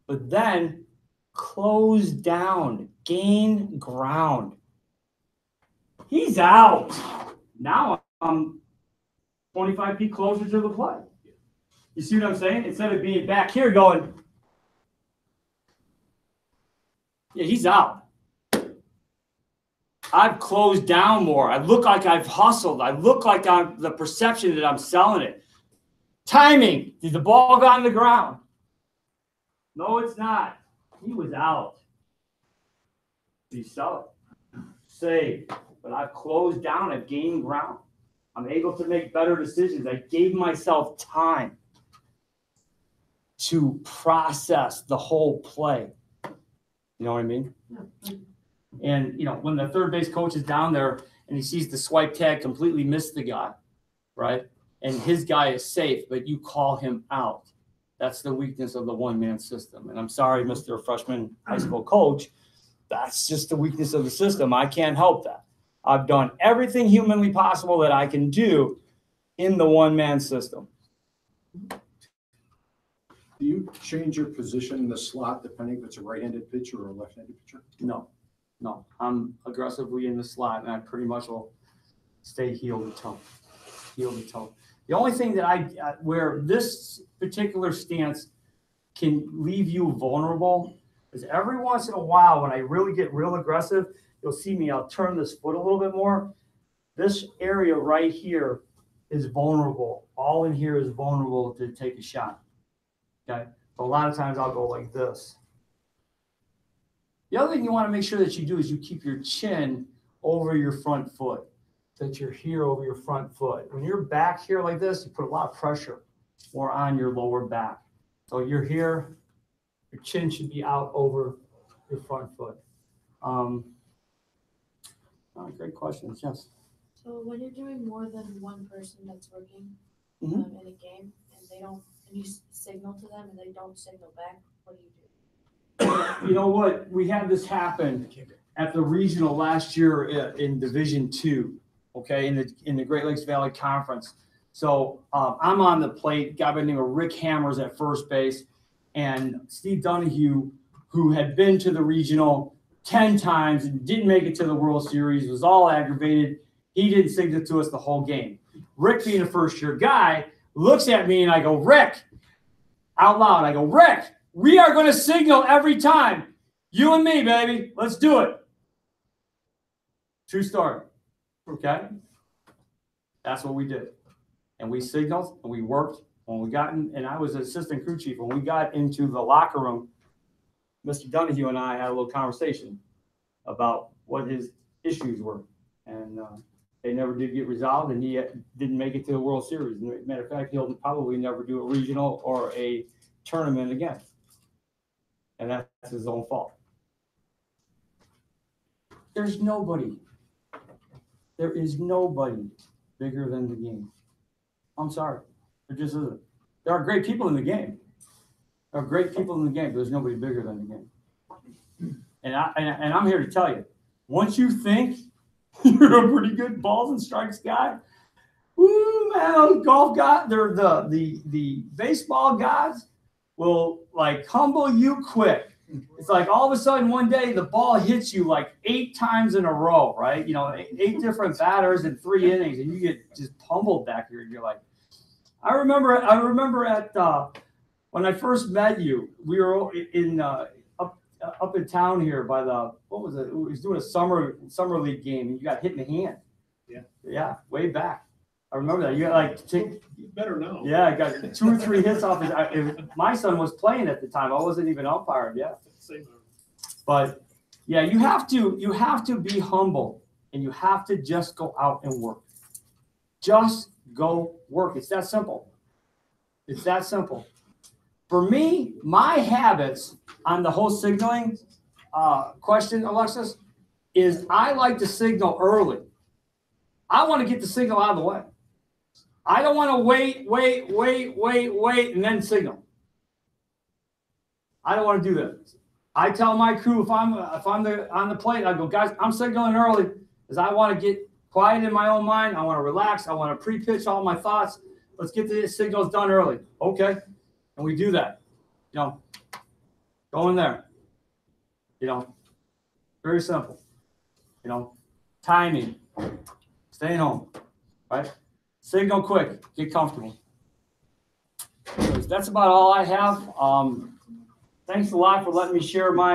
but then close down, gain ground. He's out. Now I'm 25 feet closer to the play. You see what I'm saying? Instead of being back here going, yeah, he's out. I've closed down more. I look like I've hustled. I look like I'm the perception that I'm selling it. Timing. Did the ball go on the ground? No, it's not. He was out. You sell it. Save. But I've closed down. I've gained ground. I'm able to make better decisions. I gave myself time to process the whole play. You know what I mean? Yeah. And, you know, when the third base coach is down there and he sees the swipe tag completely miss the guy, right? And his guy is safe, but you call him out. That's the weakness of the one-man system. And I'm sorry, Mr. Freshman high school coach, that's just the weakness of the system. I can't help that. I've done everything humanly possible that I can do in the one-man system. Do you change your position in the slot depending if it's a right-handed pitcher or a left-handed pitcher? No. I'm aggressively in the slot, and I pretty much will stay heel to toe. The only thing that where this particular stance can leave you vulnerable is every once in a while when I really get real aggressive, you'll see me, I'll turn this foot a little bit more. This area right here is vulnerable. All in here is vulnerable to take a shot. Okay? So a lot of times I'll go like this. The other thing you want to make sure that you do is you keep your chin over your front foot. That you're here over your front foot. When you're back here like this, you put a lot of pressure more on your lower back. So you're here, your chin should be out over your front foot. Great questions, yes. So when you're doing more than one person that's working Mhm. in a game and they don't, and you signal to them and they don't signal back, what do you do? You know what? We had this happen at the regional last year in Division II. Okay, in the Great Lakes Valley Conference. So I'm on the plate. Guy by the name of Rick Hammers at first base, and Steve Donahue, who had been to the regional 10 times and didn't make it to the World Series, was all aggravated. He didn't signal to us the whole game. Rick, being a first-year guy, looks at me and I go, Rick, out loud. I go, Rick, we are going to signal every time. You and me, baby. Let's do it. True story. Okay, that's what we did, and we signaled and we worked. When we got in, and I was an assistant crew chief. When we got into the locker room, Mr. Donahue and I had a little conversation about what his issues were, and they never did get resolved. And he didn't make it to the World Series. Matter of fact, he'll probably never do a regional or a tournament again, and that's his own fault. There's nobody. There is nobody bigger than the game. I'm sorry. There just isn't. There are great people in the game. There are great people in the game, but there's nobody bigger than the game. And I'm here to tell you, once you think you're a pretty good balls and strikes guy, woo, man, golf guy, they're the baseball guys will like humble you quick. It's like all of a sudden one day the ball hits you like 8 times in a row, right? You know, 8 different batters in 3 innings, and you get just pummeled back here. And you're like, I remember at when I first met you, we were in up in town here by the what was it? We was doing a summer league game, and you got hit in the hand. Yeah, way back. I remember that. You got like You better know. yeah, I got 2 or 3 hits off his. My son was playing at the time. I wasn't even umpired yet. But yeah, you have to be humble, and you have to just go out and work. Just go work. It's that simple. It's that simple. For me, my habits on the whole signaling question, Alexis, is I like to signal early. I want to get the signal out of the way. I don't want to wait, and then signal. I don't want to do that. I tell my crew if I'm on the plate, I go, guys, I'm signaling early because I want to get quiet in my own mind. I want to relax. I want to pre-pitch all my thoughts. Let's get the signals done early. Okay. And we do that. You know, go in there. You know, very simple. You know, timing, staying home, right? Signal quick, get comfortable. Anyways, that's about all I have. Thanks a lot for letting me share my